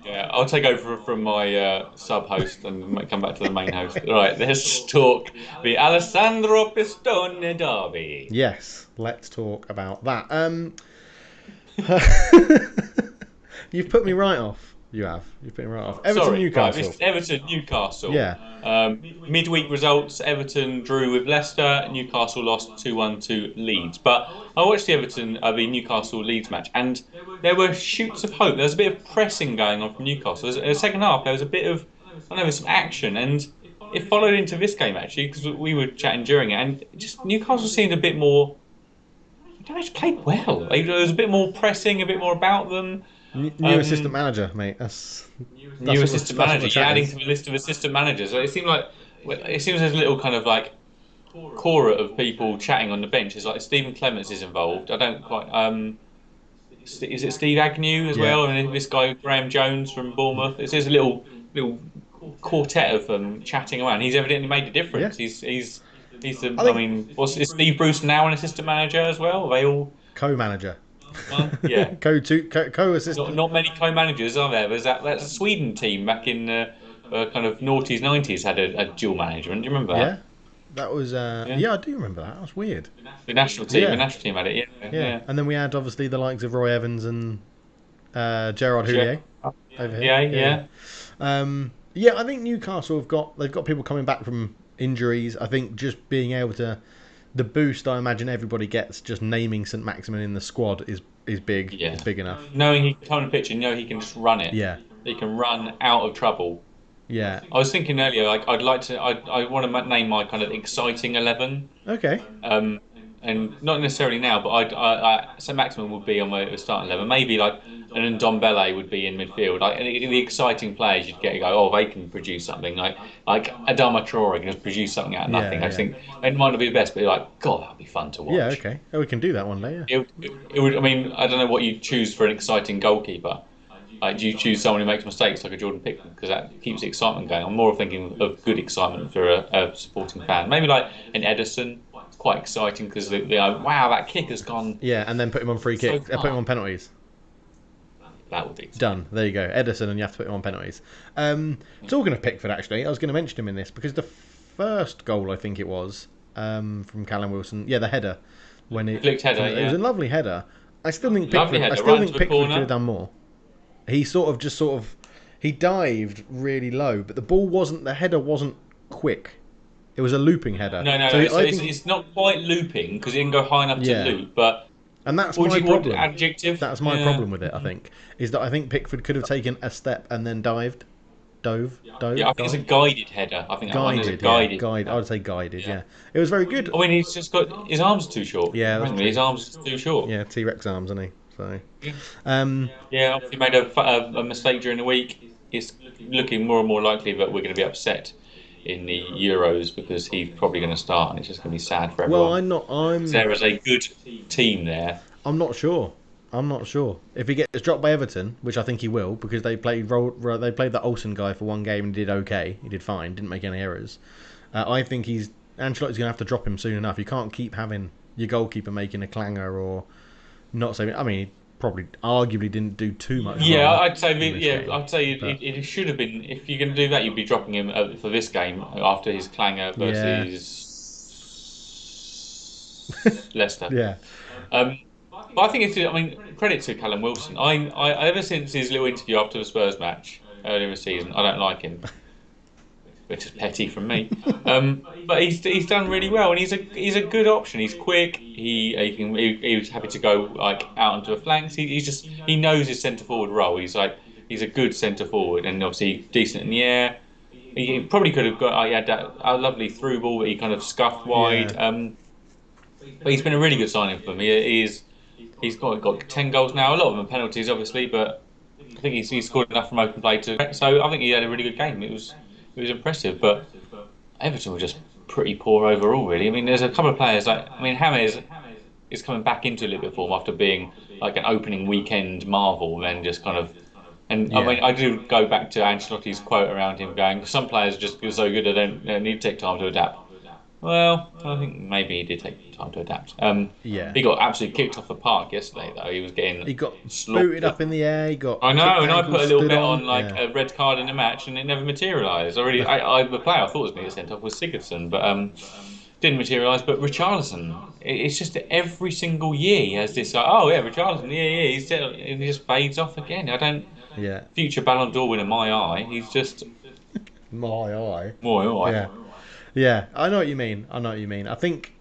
Yeah. I'll take over from my sub-host and come back to the main host. Right, let's talk the Alessandro Pistone derby. Yes, let's talk about that. You've put me right off. You have. You've been right off. Everton, Sorry, right. This Newcastle. is Everton, Newcastle. Yeah. Midweek results: Everton drew with Leicester. Newcastle lost 2-1 to Leeds. But I watched the Newcastle Leeds match, and there were shoots of hope. There was a bit of pressing going on from Newcastle. In the second half, there was a bit of, I don't know, some action, and it followed into this game actually because we were chatting during it, and just Newcastle seemed a bit more. They just played well. There was a bit more pressing, a bit more about them. New assistant manager, mate. That's New what assistant that's what manager. the You're chat adding is. to the list of assistant managers. So it seems there's a little kind of like core of people chatting on the bench. It's like Stephen Clements is involved. I don't quite. Is it Steve Agnew as Yeah. well? And this guy Graham Jones from Bournemouth. It's just a little quartet of chatting around. He's evidently made a difference. Yeah. He's the. I I think mean, is Steve Bruce now an assistant manager as well? Are they all co-manager. one? Yeah. Co-assistant. Not many co-managers are there. There's that Sweden team back in kind of noughties, 90s had a dual management. Do you remember Yeah. that? That was Yeah. yeah, I do remember that. That was weird. The national team. Yeah. The national team had it. Yeah. And then we had obviously the likes of Roy Evans and Gerard Houllier over here. Yeah. Yeah, I think Newcastle they've got people coming back from injuries. I think just being able to the boost I imagine everybody gets just naming St Maximin in the squad is big. Yeah. It's big enough. Knowing he can come on the pitch and know he can just run it. Yeah. He can run out of trouble. Yeah. I was thinking earlier, like I want to name my kind of exciting 11. Okay. And not necessarily now, but St Maximin would be on my starting 11. Maybe like an Ndombele would be in midfield. Like the exciting players, you'd get to go, oh, they can produce something. Like Adama Traore can just produce something out of nothing. Yeah, I think it might not be the best, but you're like, God, that'd be fun to watch. Yeah. Okay. Oh, we can do that one day. Yeah. It would. I mean, I don't know what you'd choose for an exciting goalkeeper. Like, do you choose someone who makes mistakes like a Jordan Pickford because that keeps the excitement going? I'm more thinking of good excitement for a supporting fan. Maybe like an Edison. It's quite exciting because they go, wow, that kick has gone. Yeah, and then put him on free kick. So Put him on penalties. That would be Done. There you go. Edison, and you have to put him on penalties. Talking of Pickford, actually, I was going to mention him in this because the first goal, I think it was, from Callum Wilson, the header, when flicked header. it was a lovely header. I still think Lovely Pickford. header, I still right think into the Pickford corner. could have done more. He he dived really low, but the header wasn't quick. It was a looping header. No. So It's not quite looping because it didn't go high enough Yeah. to loop. But and that's what my do you want? problem. Adjective. That's my Yeah. problem with it. I think is that I think Pickford could have taken a step and then dove. Yeah, I think it's a guided header. I think that one is a Guided. guided. I would say guided. Yeah, it was very good. I mean, he's just got his arms are too short. Yeah, that's His arms are too short. Yeah, T-Rex arms, isn't he? So, Yeah, obviously made a mistake during the week. It's looking more and more likely that we're going to be upset in the Euros because he's probably going to start, and it's just going to be sad for everyone. well, There is a good team there. I'm not sure. If he gets dropped by Everton, which I think he will, because they played the Olsen guy for one game and did okay. He did fine, didn't make any errors. I think Ancelotti's going to have to drop him soon enough. You can't keep having your goalkeeper making a clanger or not saving. I mean, he probably arguably didn't do too much. Yeah, wrong I'd say. in this game, I'd say but- it should have been. If you're going to do that, you'd be dropping him for this game after his clanger versus Leicester. Yeah. But I think it's. I mean, credit to Callum Wilson. I ever since his little interview after the Spurs match earlier in the season, I don't like him, which is petty from me. But he's done really well, and he's a good option. He's quick. He was happy to go like out onto the flanks. He knows his centre forward role. He's a good centre forward, and obviously decent in the air. He probably could have got. He had a lovely through ball that he kind of scuffed wide. Yeah. But he's been a really good signing for them. He's got 10 goals now. A lot of them are penalties, obviously, but I think he's scored enough from open play to. So I think he had a really good game. It was impressive, but Everton were just pretty poor overall, really. I mean, there's a couple of players James is coming back into a little bit of form after being like an opening weekend marvel, and then just kind of. And Yeah. I mean, I do go back to Ancelotti's quote around him going, "Some players just are so good they don't need to take time to adapt." Well, I think maybe he did take time to adapt. Yeah. He got absolutely kicked off the park yesterday, though. He got slaughtered. booted up in the air. He got. I know, kicked and I ankles, put a little stood bet on like yeah. a red card in the match, and it never materialised. The player I thought was going to get sent off was Sigurdsson, but didn't materialise. But Richarlison, it's just that every single year he has this. Richarlison, yeah, and he just fades off again. Yeah. future Ballon d'Or winner, my eye. He's just My eye. my eye. Yeah. Yeah. I know what you mean. I know what you mean. I think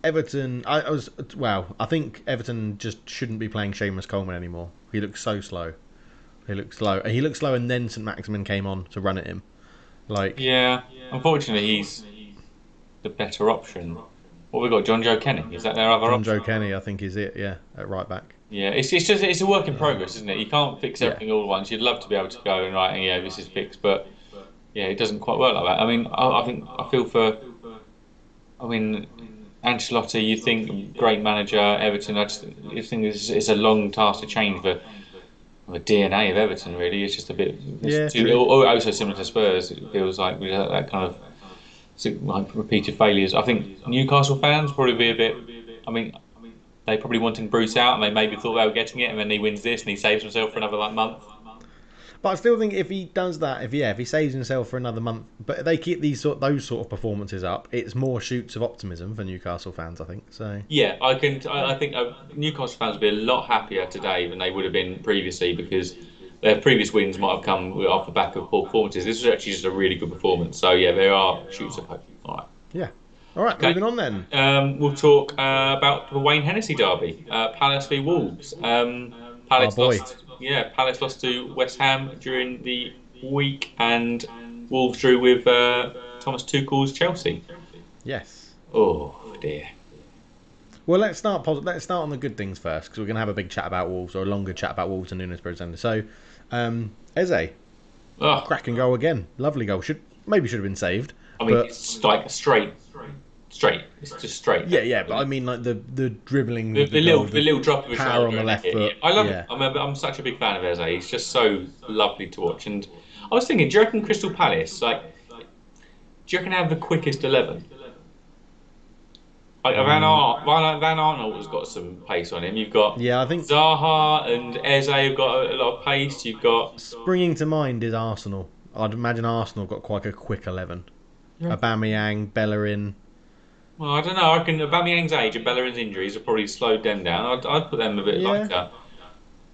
Everton. I was. Well, I think Everton just shouldn't be playing Seamus Coleman anymore. He looks so slow. He looked slow. He looked slow, and then St Maximin came on to run at him. Like Yeah, unfortunately, he's the better option. What we got, John Joe Kenny? Is that their other John Joe option? Kenny, I think is it. Yeah, at right back. Yeah, it's just it's a work in progress, isn't it? You can't fix Yeah. everything all at once. You'd love to be able to go and right, yeah, this is fixed, but yeah, it doesn't quite work like that. I mean, I think I feel for. I mean, Ancelotti, you think great manager, Everton. You think it's a long task to change the DNA of Everton. Really, it's just a bit. It's Yeah, too, true. also similar to Spurs. It feels like we had that kind of like repeated failures. I think Newcastle fans probably be a bit. I mean, they probably wanting Bruce out, and they maybe thought they were getting it, and then he wins this, and he saves himself for another like month. But I still think if he does that, if he saves himself for another month, but they keep those sort of performances up, it's more shoots of optimism for Newcastle fans. I think so. Yeah, I can. I think Newcastle fans would be a lot happier today than they would have been previously because their previous wins might have come off the back of poor performances. This was actually just a really good performance. So yeah, there are shoots of hope. All right. Yeah. All right, Okay. moving on then. We'll talk about the Wayne Hennessy derby, Palace v Wolves. Our Palace boy. lost. Yeah, Palace lost to West Ham during the week, and Wolves drew with Thomas Tuchel's Chelsea. Yes. Oh dear. Well, let's start. Let's start on the good things first, because we're going to have a big chat about Wolves, or a longer chat about Wolves and Nunes Pretender. So, Eze, Oh, cracking goal again, lovely goal. Should have been saved. I mean, But it's like straight. It's just straight. yeah. But I mean, like the dribbling, The, with the goal, little the little drop of a power shoulder on the and left hit. Yeah. foot. I love Yeah. it. I'm such a big fan of Eze. He's just so lovely to watch. And I was thinking, do you reckon Crystal Palace, like, do you reckon they have the quickest 11? Like Van Arnold has got some pace on him. You've got Yeah, I think Zaha and Eze have got a lot of pace. You've got springing to mind is Arsenal. I'd imagine Arsenal got quite a quick 11. Yeah. Aubameyang, Bellerin. well, I don't know. I reckon Aubameyang's age and Bellerin's injuries have probably slowed them down. I'd put them a bit Yeah. lighter.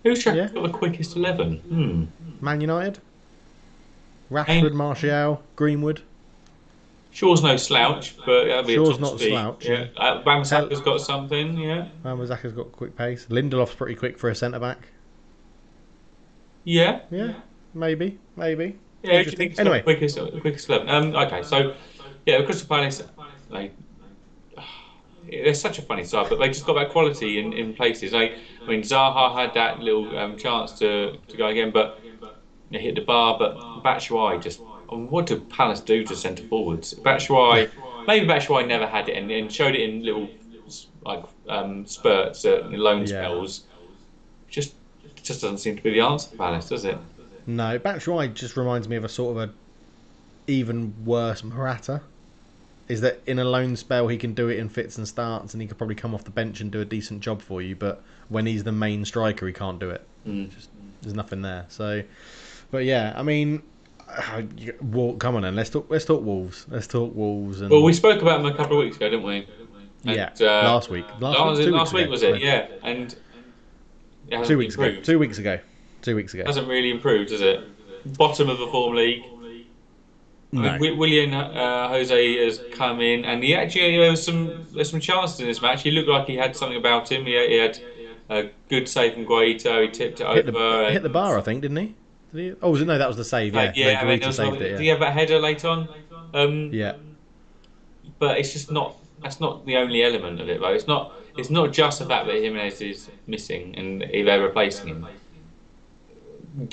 Who's got Yeah. the quickest 11? Man United. Rashford, Martial, Greenwood. Shaw's no slouch, but that'll be Shaw's a top not a speed. slouch, Yeah, Wan-Bissaka's got something. Yeah, Wan-Bissaka's got quick pace. Lindelof's pretty quick for a centre back. yeah, Yeah, maybe. yeah. Who do you Interesting. think Anyway, the quickest 11? Okay, so yeah, Crystal Palace, like, they're such a funny side, but they just got that quality in places. Like, I mean, Zaha had that little chance to go again, but it hit the bar. But Batshuayi just, what did Palace do to centre forwards? Maybe Batshuayi never had it and showed it in little like spurts, loan Yeah. spells. Just doesn't seem to be the answer for Palace, does it? no, Batshuayi just reminds me of a sort of a even worse Morata. Is that in a loan spell he can do it in fits and starts, and he could probably come off the bench and do a decent job for you, but when he's the main striker he can't do it. There's nothing there. So, but yeah, I mean, come on then, let's talk Wolves. Let's talk Wolves. And Well, we spoke about them a couple of weeks ago, didn't we? And, yeah, last week. Last week was it? Yeah, and it hasn't 2 weeks ago. improved. 2 weeks ago. 2 weeks ago. Hasn't really improved, has it? Bottom of the form league. No. I mean, William Jose has come in, and he actually there's some chances in this match. He looked like he had something about him. He had a good save from Guaita. He tipped it over. Hit the bar, I think, didn't he? Did he? Oh, no, that was the save. Yeah, yeah. no, And then Guaita saved it. did he have that header late on? Yeah. But it's just not. That's not the only element of it, though. It's not. It's not just the fact that Jimenez is missing and they're replacing him.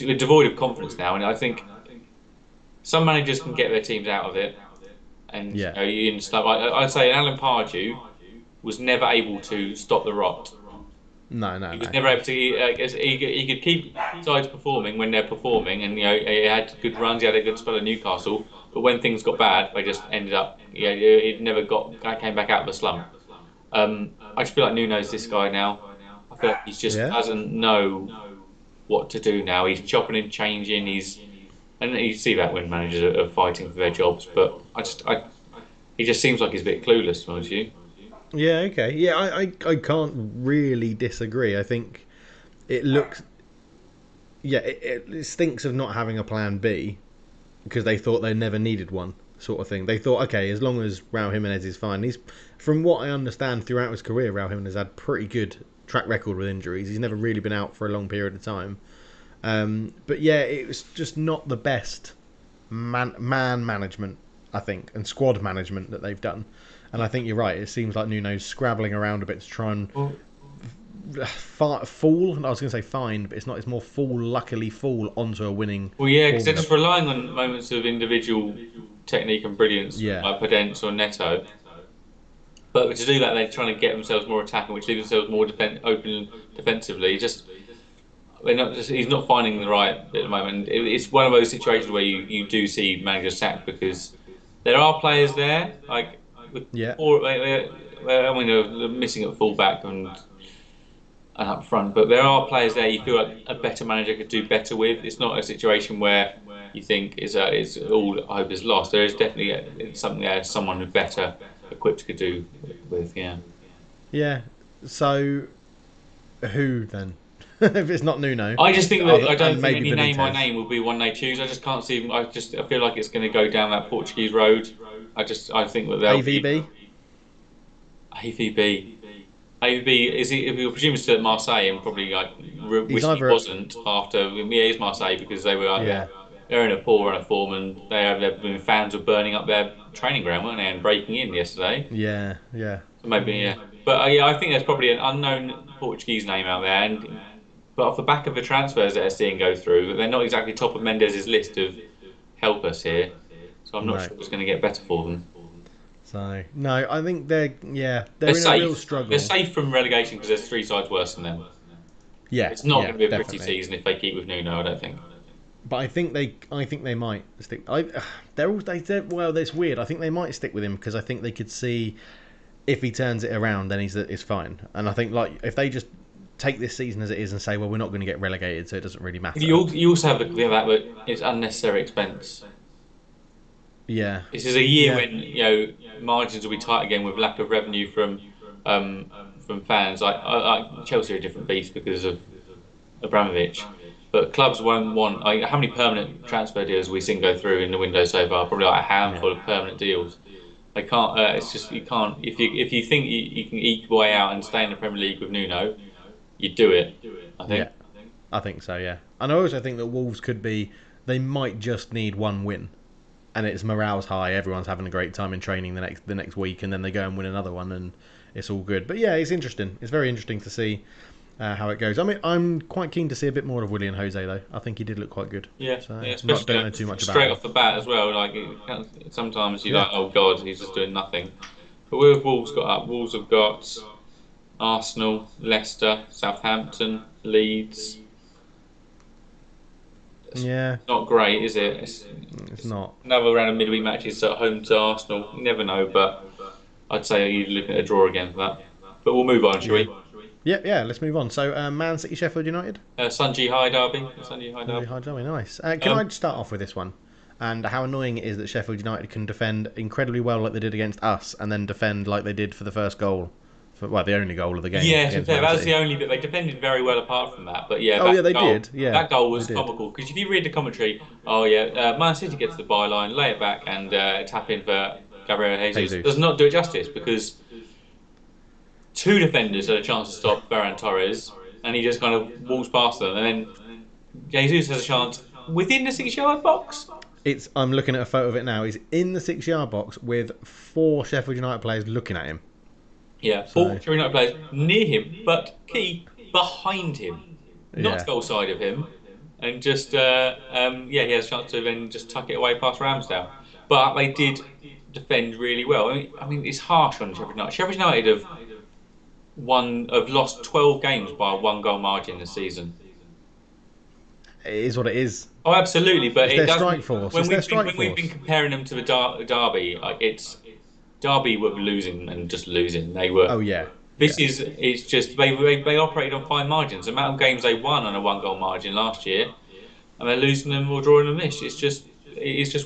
We're devoid of confidence now, and I think some managers can get their teams out of it, and Yeah. and stuff. I'd say Alan Pardew was never able to stop the rot. No. He was never able to. He could keep sides performing when they're performing, and he had good runs. He had a good spell at Newcastle, but when things got bad, they just ended up. It never came back out of the slump. I just feel like Nuno's this guy now. I feel like he just doesn't know what to do now. He's chopping and changing. And you see that when managers are fighting for their jobs, but he just seems like he's a bit clueless, to be honest with you. Yeah, okay. Yeah, I can't really disagree. I think it looks... yeah, it stinks of not having a plan B because they thought they never needed one, sort of thing. They thought, okay, as long as Raul Jimenez is fine. From what I understand, throughout his career, Raul Jimenez had pretty good track record with injuries. He's never really been out for a long period of time. But yeah, it was just not the best man management, I think, and squad management that they've done. And I think you're right. It seems like Nuno's scrabbling around a bit to try and fall. I was going to say find, but it's not. It's more luckily fall onto a winning. Well, yeah, because they're just relying on moments of individual technique and brilliance, like Pundits or Neto. But to do that, they're trying to get themselves more attacking, which leaves themselves more open defensively. He's not finding the right at the moment. It's one of those situations where you do see managers sacked because there are players there, like they're missing at fullback and up front, but there are players there you feel like a better manager could do better with. It's not a situation where you think it's all hope is lost. There is definitely something there someone better equipped could do with. Yeah. So who then? If it's not Nuno, I just think that I don't think any name by name will be one they choose. I just can't see. I feel like it's going to go down that Portuguese road. I think that they'll AVB is he? If you're presuming still at Marseille and probably wish he wasn't after. He's Marseille because they were they're in a poor run of form and their fans were burning up their training ground, weren't they, and breaking in yesterday. Yeah. So maybe but I think there's probably an unknown Portuguese name out there, but off the back of the transfers that they're seeing go through, they're not exactly top of Mendes's list of helpers here. So I'm not sure it's going to get better for them. So no, I think they're in safe. A real struggle. They're safe from relegation because there's 3 sides worse than them. Yeah, it's not going to be a pretty season if they keep with Nuno. I don't think. But I think they might stick. That's weird. I think they might stick with him because I think they could see if he turns it around, then it's fine. And I think if they just take this season as it is and say, well, we're not going to get relegated, so it doesn't really matter. You also have that it's unnecessary expense. Yeah. This is a year when margins will be tight again with lack of revenue from fans. Like Chelsea are a different beast because of Abramovich, but clubs won't want. How many permanent transfer deals have we seen go through in the window so far? Probably like a handful of permanent deals. They can't. It's just you can't. If you think you can eke your way out and stay in the Premier League with Nuno, you do it. I think. Yeah, I think so. Yeah, and I also think that Wolves could be. They might just need one win, and it's morale's high. Everyone's having a great time in training the next week, and then they go and win another one, and it's all good. But yeah, it's interesting. It's very interesting to see how it goes. I mean, I'm quite keen to see a bit more of Willian Jose though. I think he did look quite good. Yeah, so especially don't know too much about straight off the bat as well. Like sometimes you're like, oh god, he's just doing nothing. But where have Wolves got up? Wolves have got Arsenal, Leicester, Southampton, Leeds. Yeah, not great, is it? It's not. Another round of midweek matches at home to Arsenal. You never know, but I'd say you're looking at a draw again for that. But we'll move on, shall we? Yeah, let's move on. So, Man City, Sheffield United? Sunji High Derby. Sunji High Derby, nice. Can I start off with this one? And how annoying it is that Sheffield United can defend incredibly well like they did against us and then defend like they did for the first goal. The only goal of the game. Yeah, that was the only bit. They defended very well apart from that. But yeah, they did. Yeah, that goal was comical because if you read the commentary, Man City gets the byline, lay it back, and tap in for Gabriel Jesus. Does not do it justice because 2 defenders had a chance to stop Ferran Torres, and he just kind of walks past them, and then Jesus has a chance within the 6-yard box. I'm looking at a photo of it now. He's in the 6-yard box with 4 Sheffield United players looking at him. Yeah, 4 Sheffield United players near him, but key behind him, not goal side of him, and just he has a chance to then just tuck it away past Ramsdale. But they did defend really well. I mean, it's harsh on Sheffield United. Sheffield United have lost 12 games by a 1-goal margin this season. It is what it is. Oh, absolutely, but it's their strike force. When we've been comparing them to the Derby, it's Derby were losing and just losing. They were. Oh yeah. It's just they operated on fine margins. The amount of games they won on a 1-goal margin last year, and they're losing them or drawing them this. It's just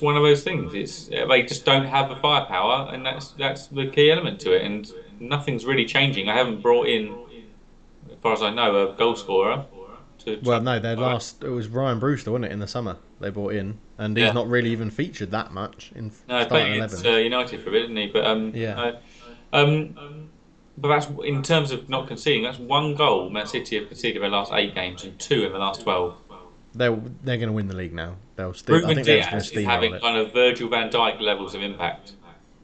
one of those things. They just don't have the firepower, and that's the key element to it. And nothing's really changing. I haven't brought in, as far as I know, a goal scorer to try. Well, no, their last it was Ryan Brewster, wasn't it, in the summer they brought in, and he's Yeah. not really even featured that much in No, starting playing against 11s. United for a bit, didn't he? But Yeah, no. But that's in terms of not conceding. That's one goal Man City have conceded in the last 8 games and two in the last 12. they're going to win the league now. I Ruben think they're just going Diaz to is steamroll having it. kind of Virgil van Dijk levels of impact,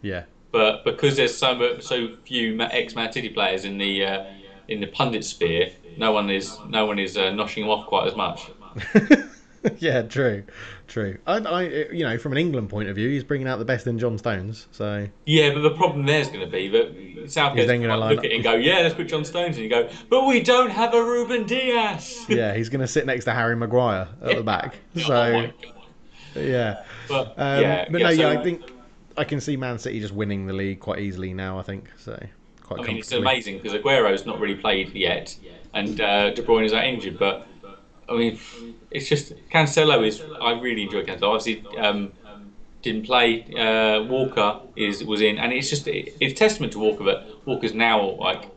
Yeah, but because there's so few ex-Man City players in the pundit sphere, no one is noshing him off quite as much. yeah, true, true. From an England point of view, he's bringing out the best in John Stones. So Yeah, but the problem there's going to be that he's Southgate's then going to might line look at up. it and go, "Yeah, let's put John Stones," and you go, "But we don't have a Ruben Diaz." Yeah, he's going to sit next to Harry Maguire at the back. Oh So my God. yeah, But but no, so I think I can see Man City just winning the league quite easily now. I think so, quite I mean, it's comfortably. amazing because Aguero's not really played yet, and De Bruyne is out injured. But I mean, it's just Cancelo is. I really enjoy Cancelo. Obviously, didn't play. Walker was in, and it's testament to Walker that Walker's now like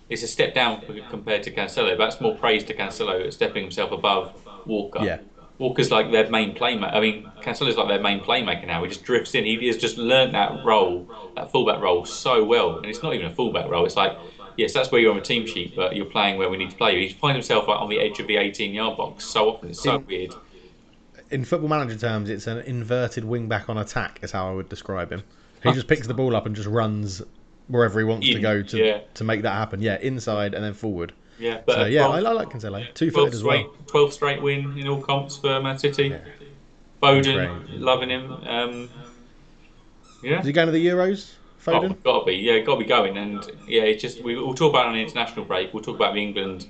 it's a step down compared to Cancelo. That's more praise to Cancelo stepping himself above Walker. Yeah, Walker's like their main playmaker. I mean, Cancelo's like their main playmaker now. He just drifts in. He has just learnt that role, that fullback role, so well. And it's not even a fullback role. It's like, yes, that's where you're on a team sheet, but you're playing where we need to play you. He finds himself like on the edge of the 18-yard box so often. It's so in weird. in Football Manager terms, it's an inverted wing back on attack. Is how I would describe him. He just picks the ball up and just runs wherever he wants to go to make that happen. Yeah, inside and then forward. Yeah, but So yeah, I like Cancelo. 2-footed as well. 12th straight win in all comps for Man City. Yeah. Foden, Great. loving him. Yeah. Is he going to the Euros, Oh, Foden? got to be. Yeah, got to be going. And yeah, it's just we'll talk about it on the international break. We'll talk about the England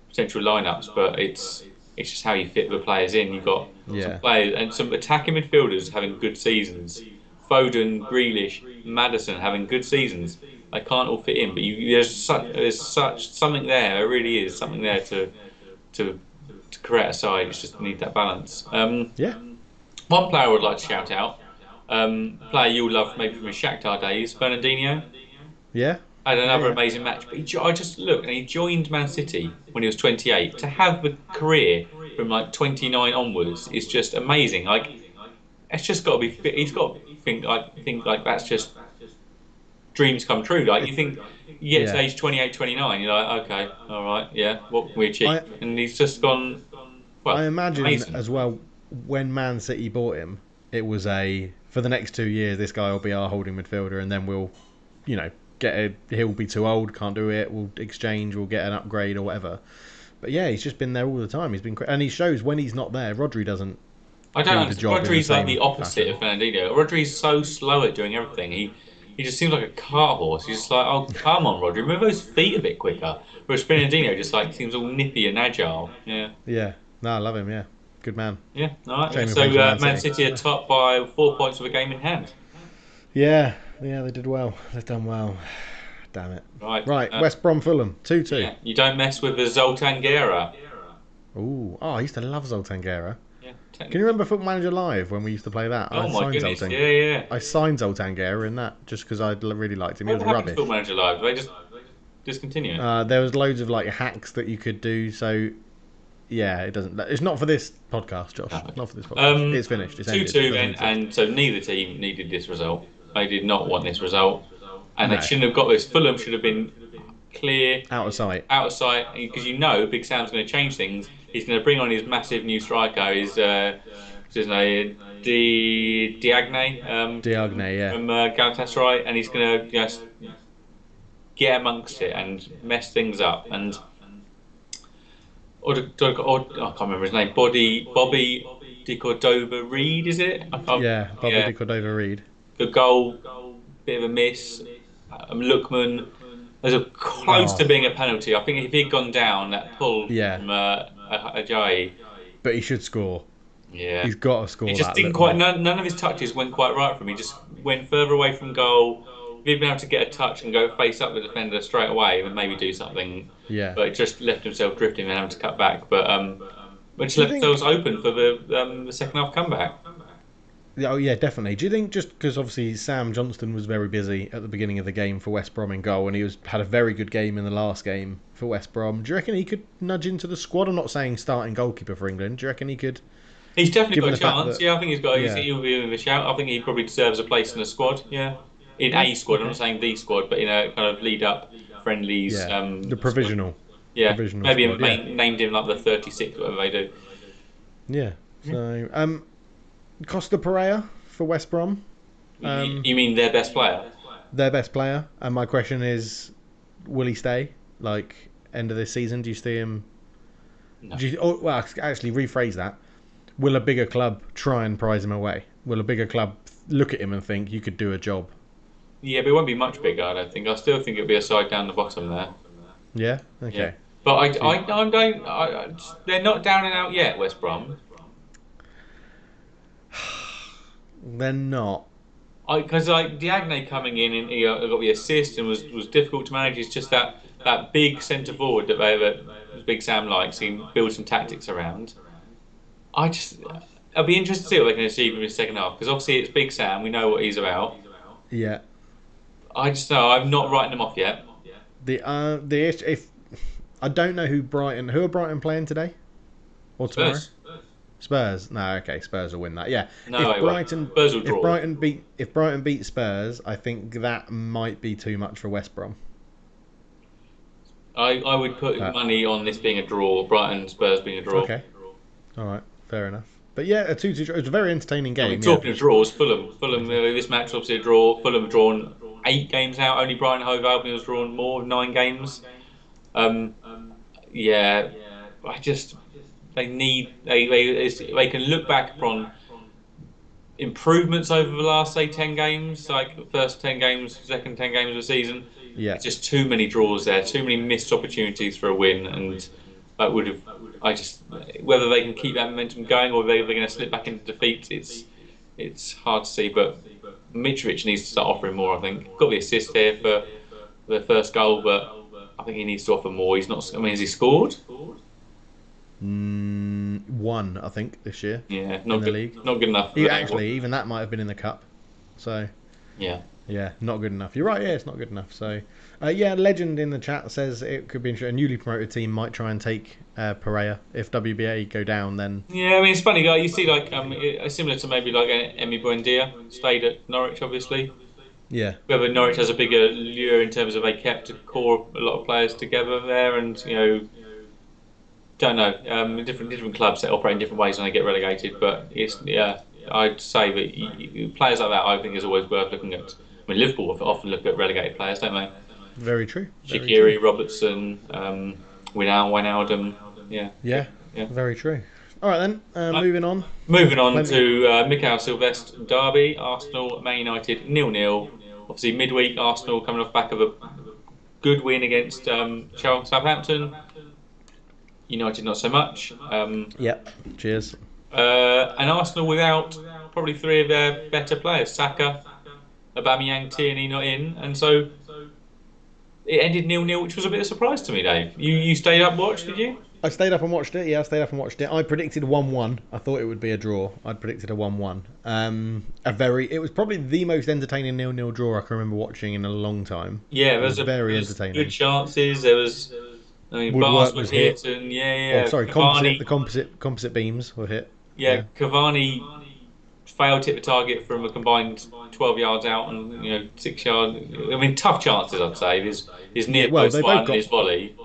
potential lineups, but it's just how you fit the players in. You've got some players and some attacking midfielders having good seasons. Foden, Grealish, Maddison having good seasons. They can't all fit in, but there's such something there. There really is something there to create a side. It's just need that balance. Yeah. One player I would like to shout out, player you'll love maybe from his Shakhtar days, Fernandinho. Yeah. Had another Yeah. amazing match, but I just look and he joined Man City when he was 28. To have the career from like 29 onwards is just amazing. Like it's just got to be. He's got to think like that's just dreams come true. Like you think you get to age 28, 29, you're like, okay, all right, yeah, what can we achieve? And he's just gone. Well, I imagine amazing. as well when Man City bought him, it was for the next 2 years this guy will be our holding midfielder, and then we'll, he'll be too old, can't do it. We'll exchange, we'll get an upgrade or whatever. But yeah, he's just been there all the time. He's been and he shows when he's not there. Rodri doesn't. I don't do the job understand. in the Rodri's like same the opposite fashion. of Fernandinho. Rodri's so slow at doing everything. He just seems like a cart horse. He's just like, oh, come on, Rodri, move those feet a bit quicker. Whereas Fernandinho just like seems all nippy and agile. Yeah. Yeah. No, I love him. Yeah. Good man. Yeah. All right. Shame he So plays for Man City are top by 4 points with a game in hand. Yeah. Yeah, they did well. They've done well. Damn it. Right. West Brom Fulham 2-2. Yeah. You don't mess with the Zoltan Guerra. Ooh. Oh, I used to love Zoltan Guerra. Yeah. Can you remember Football Manager Live when we used to play that? Oh I my signed goodness. Zoltan. Yeah. I signed Zoltan Guerra in that just because I really liked him. He What was happened to rubbish. Football Manager Live? They just discontinue it. There was loads of like hacks that you could do. So yeah, it doesn't. It's not for this podcast, Josh. No. Not for this podcast. It's finished. It's ended. 2-2 then, and so neither team needed this result. They did not want this result, and No. they shouldn't have got this. Fulham should have been clear, Out of sight. because Big Sam's going to change things. He's going to bring on his massive new striker. His name Diagne. Diagne, yeah. From Galatasaray, and he's going to just get amongst it and mess things up. And I can't remember his name. Bobby Di Cordova Reed, is it? Bobby Di Cordova Reed. Good goal, bit of a miss. Lookman. There's a close to being a penalty. I think if he'd gone down, that pull from Ajayi. But he should score. Yeah. He's got to score. He just didn't quite. None of his touches went quite right for him. He just went further away from goal. If he'd been able to get a touch and go face up the defender straight away, and maybe do something. Yeah. But it just left himself drifting and having to cut back. But just left themselves open for the second half comeback. Oh yeah, definitely. Do you think just because obviously Sam Johnston was very busy at the beginning of the game for West Brom in goal, and he had a very good game in the last game for West Brom? Do you reckon he could nudge into the squad? I'm not saying starting goalkeeper for England. Do you reckon he could, He's definitely got given a the fact chance. that Yeah, I think yeah, he'll be in the shout. I think he probably deserves a place in the squad. Yeah, in yeah, a squad. I'm not okay, saying the squad, but in a kind of lead up friendlies yeah, the squad. provisional Yeah, maybe squad, yeah, named him like the 36, whatever they do. yeah. Yeah. So Costa Pereira for West Brom, You mean their best player? their best player, and my question is, will he stay? Like end of this season, do you see him? No. Well, actually, rephrase that. Will a bigger club try and prize him away? Will a bigger club look at him and think you could do a job? Yeah, but it won't be much bigger. I don't think. I still think it'll be a side down the bottom there. Yeah. Yeah, Okay. but So I'm going. They're not down and out yet, West Brom. they're not. Because like Diagne coming in and he got the assist and was difficult to manage. It's just that big centre forward that Big Sam likes. He builds some tactics around. I just I'll be interested to see what they can achieve in the second half because obviously it's Big Sam. We know what he's about. Yeah. I just know I'm not writing them off yet. If I don't know who are Brighton playing today or tomorrow? Spurs. Spurs. No, okay, Spurs will win that. Yeah. No, they won't. Spurs will draw. If Brighton beat Spurs, I think that might be too much for West Brom. I would put money on this being a draw. Brighton Spurs being a draw. Okay. All right. Fair enough. But yeah, a 2-2 draw. It's a very entertaining game. I mean, talking of draws, Fulham. This match was obviously a draw. Fulham have drawn 8 games now. Only Brighton Hove Albion has drawn more, 9 games. Yeah, I just they can look back upon improvements over the last say 10 games, like the first 10 games, second 10 games of the season. Yeah. It's just too many draws there, too many missed opportunities for a win, and that would have. I just whether they can keep that momentum going or they're going to slip back into defeat. It's hard to see, but Mitrovic needs to start offering more. I think got the assist here for the first goal, but I think he needs to offer more. He's not. I mean, has he scored? One, I think, this year. Yeah, in the league. Not good enough. Even that might have been in the cup. So. Yeah. Yeah, not good enough. You're right. Yeah, it's not good enough. So, Legend in the chat says it could be interesting. A newly promoted team might try and take Pereira if WBA go down. Then yeah, I mean it's funny. You see, like similar to maybe like Emi Buendia stayed at Norwich, obviously. Yeah. Whether Norwich has a bigger lure in terms of they kept a core a lot of players together there, and don't know. Different clubs that operate in different ways when they get relegated, but I'd say that players like that I think is always worth looking at. I mean, Liverpool often look at relegated players, don't they? Very true. Shaqiri, Robertson, Wijnaldum. Yeah. Very true. All right then. Moving on. Moving on to Mikel Sylvester derby, Arsenal, Man United 0-0. Obviously, midweek Arsenal coming off back of a good win against Southampton. United not so much. Yep. Cheers. And Arsenal without probably 3 of their better players, Saka, Aubameyang, Tierney not in, and so it ended 0-0, which was a bit of a surprise to me, Dave. You stayed up and watched, did you? I stayed up and watched it. Yeah, I stayed up and watched it. I predicted 1-1. I thought it would be a draw. I'd predicted a 1-1. It was probably the most entertaining 0-0 draw I can remember watching in a long time. Yeah, it was very entertaining. Good chances. There was, Bars was hit, and the composite beams were hit. Yeah, Cavani failed to hit the target from a combined 12 yards out and 6 yards. I mean, tough chances, I'd say. His near post one and his volley.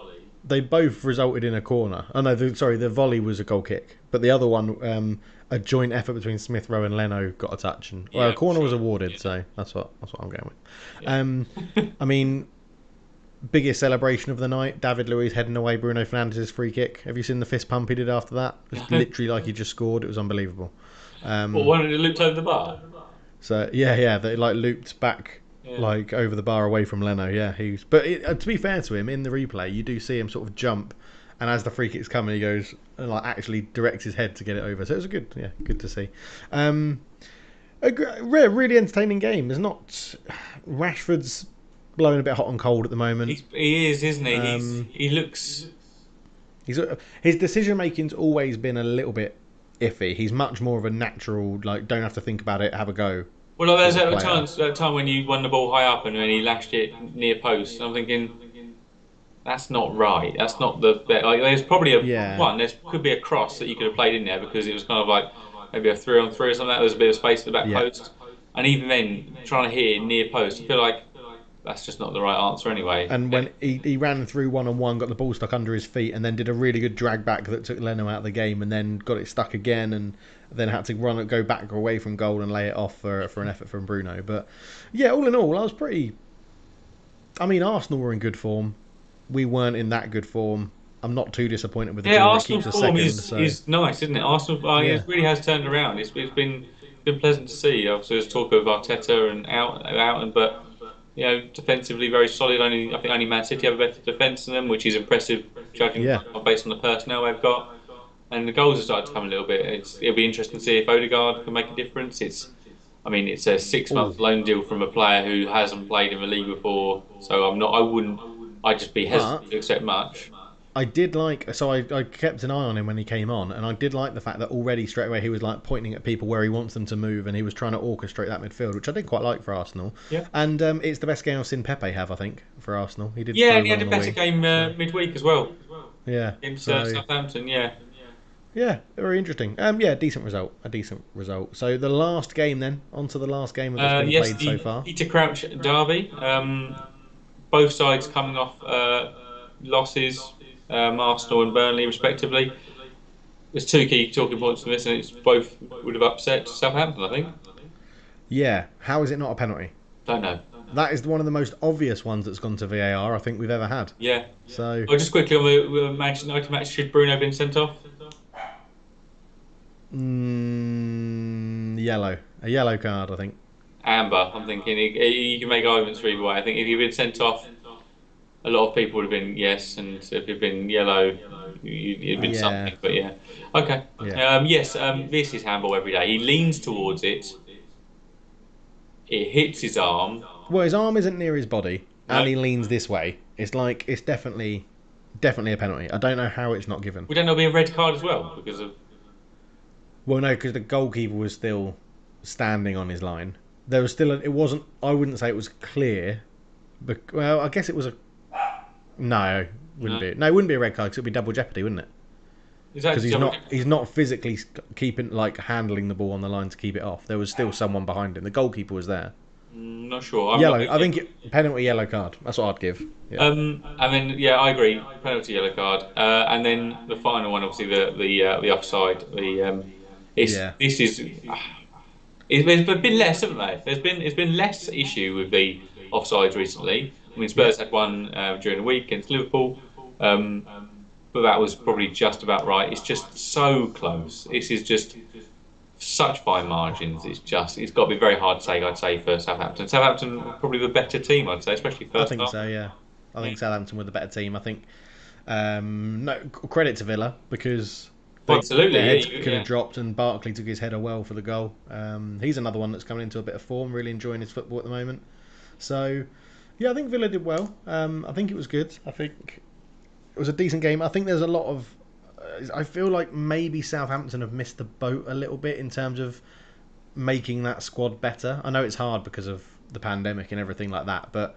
They both resulted in a corner. Oh no, the volley was a goal kick, but the other one, a joint effort between Smith Rowe and Leno got a touch, and a corner was awarded. So that's what I'm going with. Yeah. I mean, biggest celebration of the night: David Luiz heading away Bruno Fernandes' free kick. Have you seen the fist pump he did after that? It was literally like he just scored. It was unbelievable. One of it looped over the bar. So they looped back. Like over the bar away from Leno, But to be fair to him, in the replay, you do see him sort of jump, and as the free kick's coming, he goes and actually directs his head to get it over. So it was good to see. A really entertaining game. There's not Rashford's blowing a bit hot and cold at the moment. He is, isn't he? He looks. His decision making's always been a little bit iffy. He's much more of a natural, like, don't have to think about it, have a go Well, like, there's sort of that player. time when you won the ball high up and then he lashed it near post. I'm thinking that's not right. That's not the like. There's probably Yeah, there could be a cross that you could have played in there because it was kind of like maybe a 3-on-3 or something. There was a bit of space at the back yeah. post, and even then trying to hit it near post, I feel like that's just not the right answer anyway. And when he ran through 1-on-1, got the ball stuck under his feet, and then did a really good drag back that took Leno out of the game, and then got it stuck again, and then had to go back away from goal and lay it off for an effort from Bruno. But yeah, all in all, I was pretty. I mean, Arsenal were in good form. We weren't in that good form. I'm not too disappointed with the Yeah, draw. It Arsenal's keeps us form second. So is nice, isn't it? Arsenal, yeah, it really has turned around. It's been pleasant to see. Obviously, there's talk of Arteta and but defensively very solid. I think only Man City have a better defence than them, which is impressive, judging yeah. based on the personnel they've got. And the goals have started to come a little bit. It'll be interesting to see if Odegaard can make a difference. I mean, it's a 6 month Oh, loan deal from a player who hasn't played in the league before, so I wouldn't, I'd just be but hesitant to accept much. I did like. So I kept an eye on him when he came on, and I did like the fact that already straight away he was like pointing at people where he wants them to move, and he was trying to orchestrate that midfield, which I did quite like for Arsenal. Yeah. And it's the best game I've seen Pepe have, I think, for Arsenal. He did Yeah, so and he well had on a the better wing. game So midweek as well yeah, against so Southampton. Yeah, yeah, very interesting. Yeah, decent result. A decent result. So the last game then, on to the last game that's been yes, played so the far. Peter Crouch derby. Both sides coming off losses, Arsenal and Burnley respectively. There's two key talking points for this, and it's both would have upset Southampton. I think. Yeah, how is it not a penalty? Don't know. That is one of the most obvious ones that's gone to VAR I think we've ever had. Yeah. So Oh, just quickly on the Manchester United match, should Bruno have been sent off? yellow, a yellow card, I think. Amber. I'm thinking you can make arguments for either way. I think if he'd been sent off, a lot of people would have been yes, and if it'd been yellow, it'd been Yeah, something. But yeah, okay. yeah, Yes, this is handball every day. He leans towards it. It hits his arm. well, his arm isn't near his body, No, and he leans this way. It's like it's definitely a penalty. I don't know how it's not given. we don't know it'll be a red card as well because of. Well, no, because the goalkeeper was still standing on his line. There was still it wasn't. I wouldn't say it was clear. But well, I guess it was a no. Wouldn't No. be. No, it wouldn't be a red card because it'd be double jeopardy, wouldn't it? Is that Because he's double not physically keeping like handling the ball on the line to keep it off. There was still someone behind him. The goalkeeper was there. Not sure. I'm Yellow. not. I think penalty yellow card. That's what I'd give. Yeah. And then yeah, I agree. Penalty yellow card. And then the final one, obviously the offside. Yeah. This is. There's been less, haven't there? There's been less issue with the offsides recently. I mean, Spurs had one during the week against Liverpool, but that was probably just about right. It's just so close. This is just such fine margins. It's got to be very hard to take. I'd say for Southampton. Southampton were probably the better team. I'd say, especially I first think half. so. Yeah. I Yeah. think Southampton were the better team. I think. No credit to Villa because Absolutely, their yeah, heads you- could yeah. have dropped, and Barkley took his header well for the goal. He's another one that's coming into a bit of form, really enjoying his football at the moment. So, yeah, I think Villa did well. I think it was good. I think it was a decent game. I think there's a lot of. I feel like maybe Southampton have missed the boat a little bit in terms of making that squad better. I know it's hard because of the pandemic and everything like that, but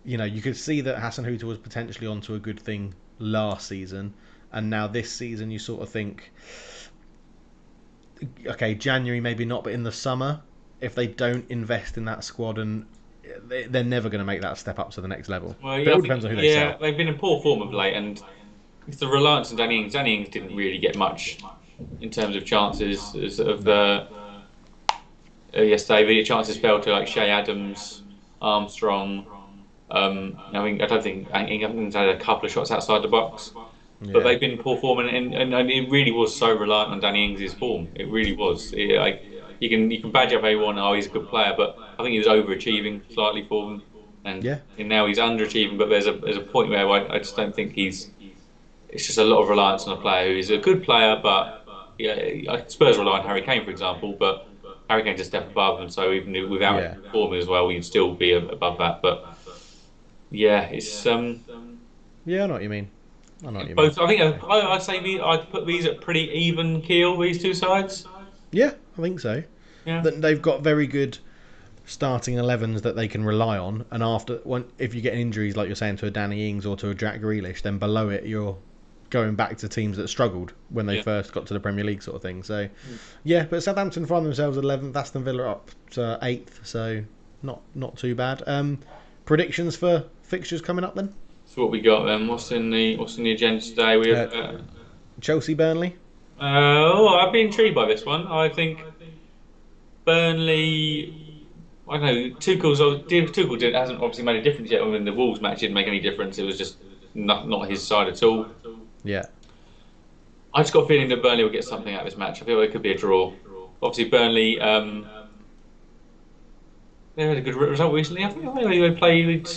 you could see that Hassan Hutter was potentially onto a good thing last season, and now this season you sort of think, okay, January maybe not, but in the summer, if they don't invest in that squad, and they're never going to make that step up to the next level. Well, But yeah, it I all think, depends on who they yeah, sell. they've been in poor form of late, and it's the reliance on Danny Ings. Danny Ings didn't really get much in terms of chances of the yesterday. The chances fell to like Shea Adams, Armstrong. I mean, I don't think England's had a couple of shots outside the box, but Yeah, they've been in poor form, and it really was so reliant on Danny Ings' form. It really was. You can badge up everyone. Oh, he's a good player, but I think he was overachieving slightly for them, and, yeah, and now he's underachieving. But there's a point where I just don't think he's. It's just a lot of reliance on a player who is a good player, but yeah, Spurs rely on Harry Kane, for example, but Harry Kane's a step above, and so even without yeah, performing as well, you'd still be above that. But yeah, it's yeah. I know what you mean. I know what you mean. Both, I think I'd say I'd put these at pretty even keel. These two sides. Yeah, I think so. Yeah. They've got very good starting 11s that they can rely on, and if you get injuries like you're saying to a Danny Ings or to a Jack Grealish, then below it you're going back to teams that struggled when they Yeah. first got to the Premier League sort of thing. So yeah, but Southampton find themselves 11th, Aston Villa up to 8th, so not too bad. Predictions for fixtures coming up then? So what we got then? What's in the agenda today? We have. Chelsea Burnley. I've been intrigued by this one. I think Burnley. I don't know. Tuchel hasn't obviously made a difference yet. I mean, the Wolves match didn't make any difference. It was just not his side at all. Yeah. I just got a feeling that Burnley will get something out of this match. I feel like it could be a draw. Obviously, Burnley. They had a good result recently. I think they played.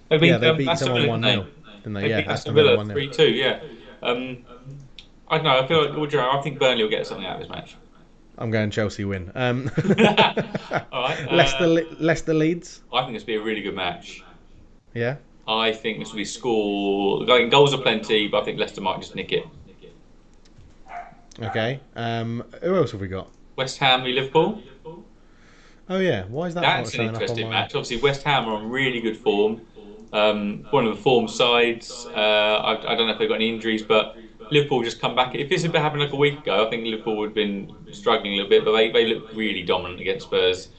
They beat, They beat Aston someone Villa, 1-0, didn't didn't they? they? They Yeah, beat Aston Aston Villa Villa 1-0. 3-2. Yeah. I don't know. I feel like I think Burnley will get something out of this match. I'm going Chelsea win. All right. Leicester Leeds. I think this will be a really good match. Yeah. I think this will be score. Like, goals are plenty, but I think Leicester might just nick it. Okay. Who else have we got? West Ham v Liverpool. Oh yeah. Why is that not That's an showing up on interesting my? match. Obviously, West Ham are on really good form. One of the form sides. I don't know if they've got any injuries, but Liverpool just come back. If this had happened like a week ago, I think Liverpool would have been struggling a little bit, but they look really dominant against Spurs.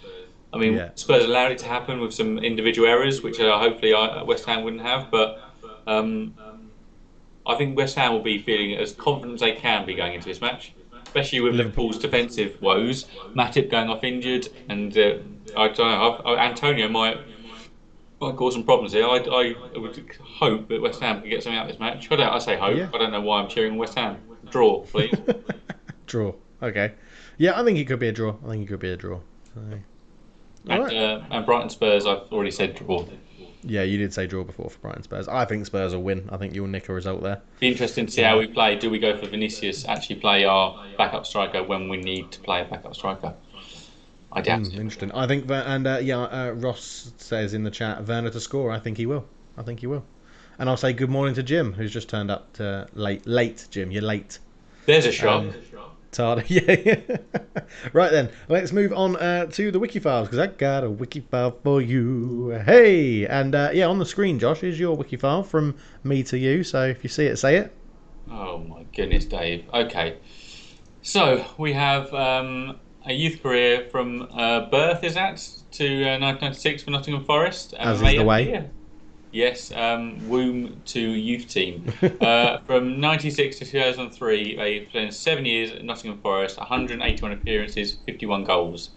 I mean, Yeah. Spurs allowed it to happen with some individual errors, which hopefully West Ham wouldn't have. But I think West Ham will be feeling as confident as they can be going into this match, especially with Liverpool's defensive woes. Matip going off injured, and I don't know. Antonio might cause some problems here. I would hope that West Ham can get something out of this match. I say hope. Yeah. I don't know why I'm cheering West Ham. Draw, please. Draw. Okay. Yeah, I think it could be a draw. So. And Brighton Spurs, I've already said draw. Yeah, you did say draw before for Brighton Spurs. I think Spurs will win. I think you'll nick a result there. Be interesting to see how we play. Do we go for Vinicius, actually play our backup striker when we need to play a backup striker? I doubt it. Interesting. I think Ross says in the chat, Werner to score. I think he will. And I'll say good morning to Jim, who's just turned up to late. Jim, you're late. There's a shot. Tard. Yeah. Right then, let's move on to the Wikifiles, because I got a Wikifile for you. Hey! And on the screen, Josh, is your Wikifile from me to you. So if you see it, say it. Oh my goodness, Dave. Okay. So we have a youth career from birth, is that, to 1996 for Nottingham Forest. As is the way. Yeah. Yes, womb to youth team. From 96 to 2003, they played 7 years at Nottingham Forest, 181 appearances, 51 goals.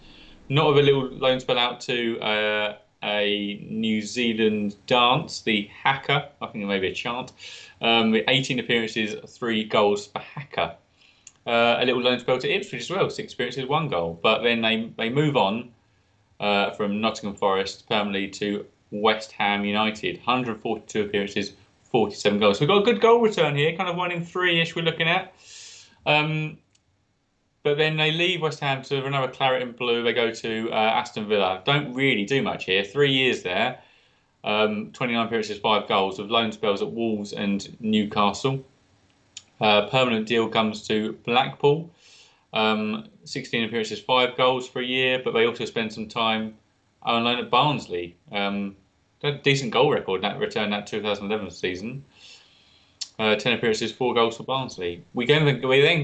Not with a little loan spell out to a New Zealand dance, the Haka, I think it may be a chant, with 18 appearances, 3 goals for Haka. A little loan spell to Ipswich as well, 6 appearances, 1 goal. But then they move on from Nottingham Forest permanently to West Ham United, 142 appearances, 47 goals. So we've got a good goal return here, kind of 1 in 3-ish we're looking at. But then they leave West Ham to another claret and blue. They go to Aston Villa. Don't really do much here. 3 years there, 29 appearances, 5 goals, with loan spells at Wolves and Newcastle. Permanent deal comes to Blackpool. 16 appearances, 5 goals for a year, but they also spend some time on loan at Barnsley. A decent goal record in that return that 2011 season. 10 appearances, 4 goals for Barnsley. We then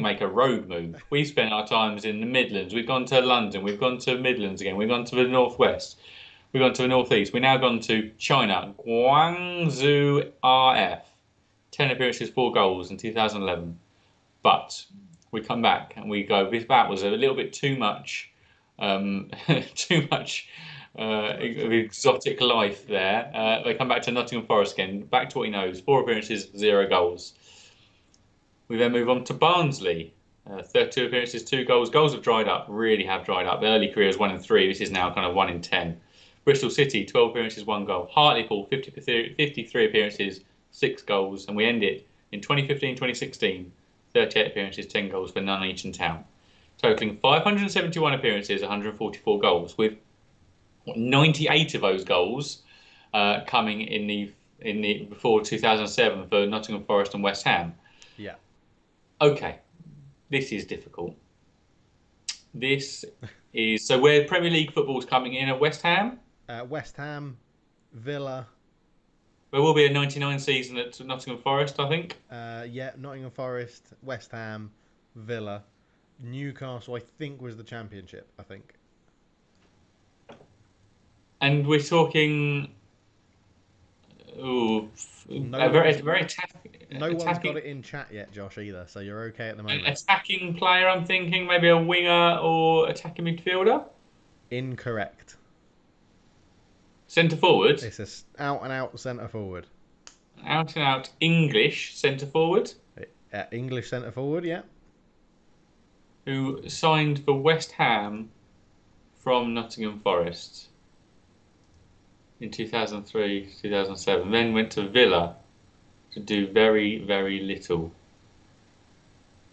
make a road move. We spent our times in the Midlands. We've gone to London. We've gone to Midlands again. We've gone to the Northwest. We've gone to the Northeast. We've now gone to China, Guangzhou RF. 10 appearances, 4 goals in 2011. But we come back and we go, that was a little bit too much, exotic life there. They come back to Nottingham Forest again, back to what he knows, 4 appearances, 0 goals. We then move on to Barnsley, 32 appearances, 2 goals. Goals have dried up, really have dried up. The early career was 1 in 3, this is now kind of 1 in 10. Bristol City, 12 appearances, 1 goal. Hartlepool, 53 appearances, 6 goals. And we end it in 2015-2016, 38 appearances, 10 goals for Nuneaton Town. Totaling 571 appearances, 144 goals, with 98 of those goals coming in the before 2007 for Nottingham Forest and West Ham. Yeah. Okay, this is difficult. This is so where Premier League football's coming in at West Ham. West Ham, Villa. There will be a 99 season at Nottingham Forest, I think. Yeah, Nottingham Forest, West Ham, Villa, Newcastle. I think was the championship. I think. And we're talking. Ooh, No a very, one's, very no one's got attacking, it in chat yet, Josh, either. So you're okay at the moment. attacking player. I'm thinking maybe a winger or attacking midfielder. Incorrect. Centre forward. It's a out and out centre forward. Out and out English centre forward. English centre forward, yeah. Who signed for West Ham from Nottingham Forest in 2003, 2007, then went to Villa to do very, very little.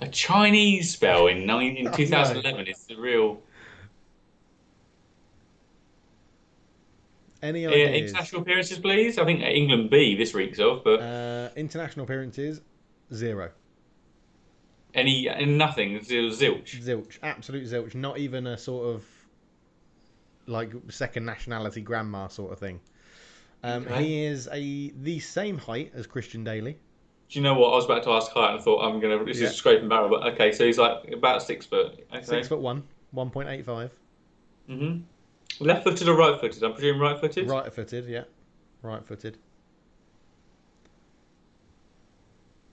A Chinese spell in 2011 is the real. Any ideas? International appearances, please? I think England B this reeks of, but International appearances, 0. and nothing, zilch. Zilch, absolute zilch. Not even a sort of like second nationality grandma sort of thing. Okay. He is the same height as Christian Daly. Do you know what? I was about to ask height and I thought this is scraping barrel, but okay, so he's like about 6 foot. Okay. 6'1", 1.85. Mm-hmm. Left-footed or right-footed? I'm presuming right-footed. Right-footed, yeah, right-footed.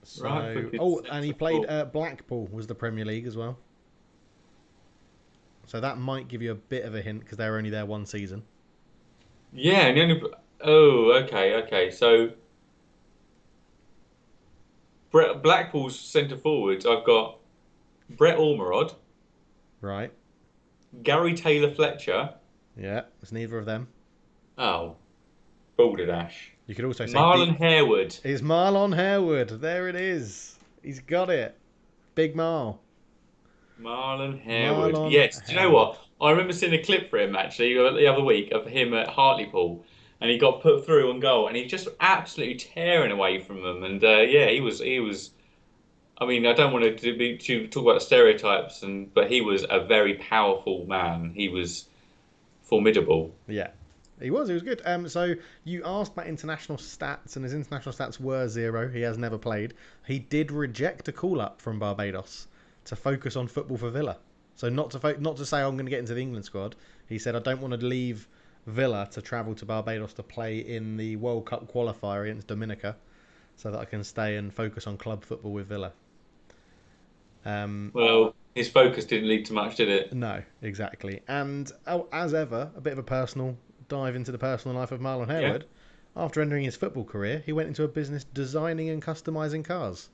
So, Right-footed. And he played at Blackpool, was the Premier League as well. So that might give you a bit of a hint because they were only there one season. Yeah, and the only. Oh, okay. So Blackpool's centre forwards. I've got Brett Ormerod, Right. Gary Taylor Fletcher. Yeah, it's neither of them. Oh, Balderdash. You could also say Marlon Harewood. It's Marlon Harewood. There it is. He's got it. Big Marl. Marlon Harewood. Marlon Yes. Do you know Harewood. what? I remember seeing a clip for him actually the other week of him at Hartlepool, and he got put through on goal, and he just absolutely tearing away from them. And yeah, he was. I mean, I don't want to talk about stereotypes, but he was a very powerful man. He was formidable. Yeah. He was good. So you asked about international stats, and his international stats were 0. He has never played. He did reject a call-up from Barbados to focus on football for Villa. So not to say I'm going to get into the England squad. He said I don't want to leave Villa to travel to Barbados to play in the World Cup qualifier against Dominica, so that I can stay and focus on club football with Villa. Well, his focus didn't lead to much, did it? No, exactly. And as ever, a bit of a personal dive into the personal life of Marlon Harewood. Yeah. After ending his football career, he went into a business designing and customising cars.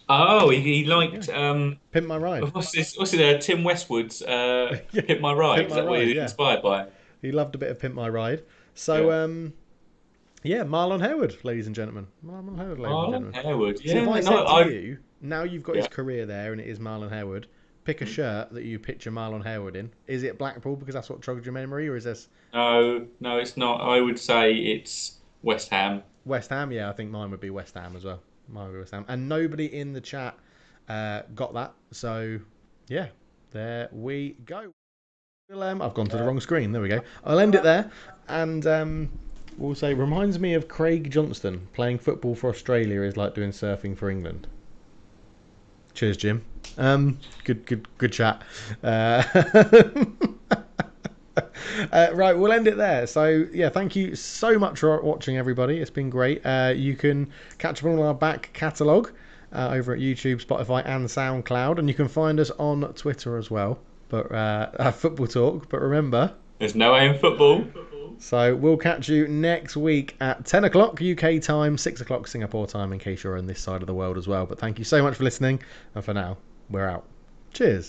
Oh, he liked Pimp My Ride. What's it? Tim Westwood's Pimp My Ride. Pimp Is that My what Ride, he's inspired by? He loved a bit of Pimp My Ride. So, Marlon Harewood, ladies and gentlemen. Marlon Harewood, ladies and gentlemen. Harewood, yeah. So if I said to you, now you've got his career there and it is Marlon Harewood, pick a shirt that you picture Marlon Harewood in. Is it Blackpool because that's what trogged your memory, or is this... No, it's not. I would say it's West Ham. West Ham, yeah, I think mine would be West Ham as well. Mine would be West Ham. And nobody in the chat got that. So, yeah, there we go. I've gone to the wrong screen. There we go. I'll end it there. And we'll say, reminds me of Craig Johnston. Playing football for Australia is like doing surfing for England. Cheers, Jim. Good chat. Right, we'll end it there. So, yeah, thank you so much for watching, everybody. It's been great. You can catch up on our back catalogue over at YouTube, Spotify, and SoundCloud. And you can find us on Twitter as well. But Football Talk. But remember, there's no A in football. So we'll catch you next week at 10 o'clock UK time, 6 o'clock Singapore time, in case you're on this side of the world as well. But thank you so much for listening. And for now, we're out. Cheers.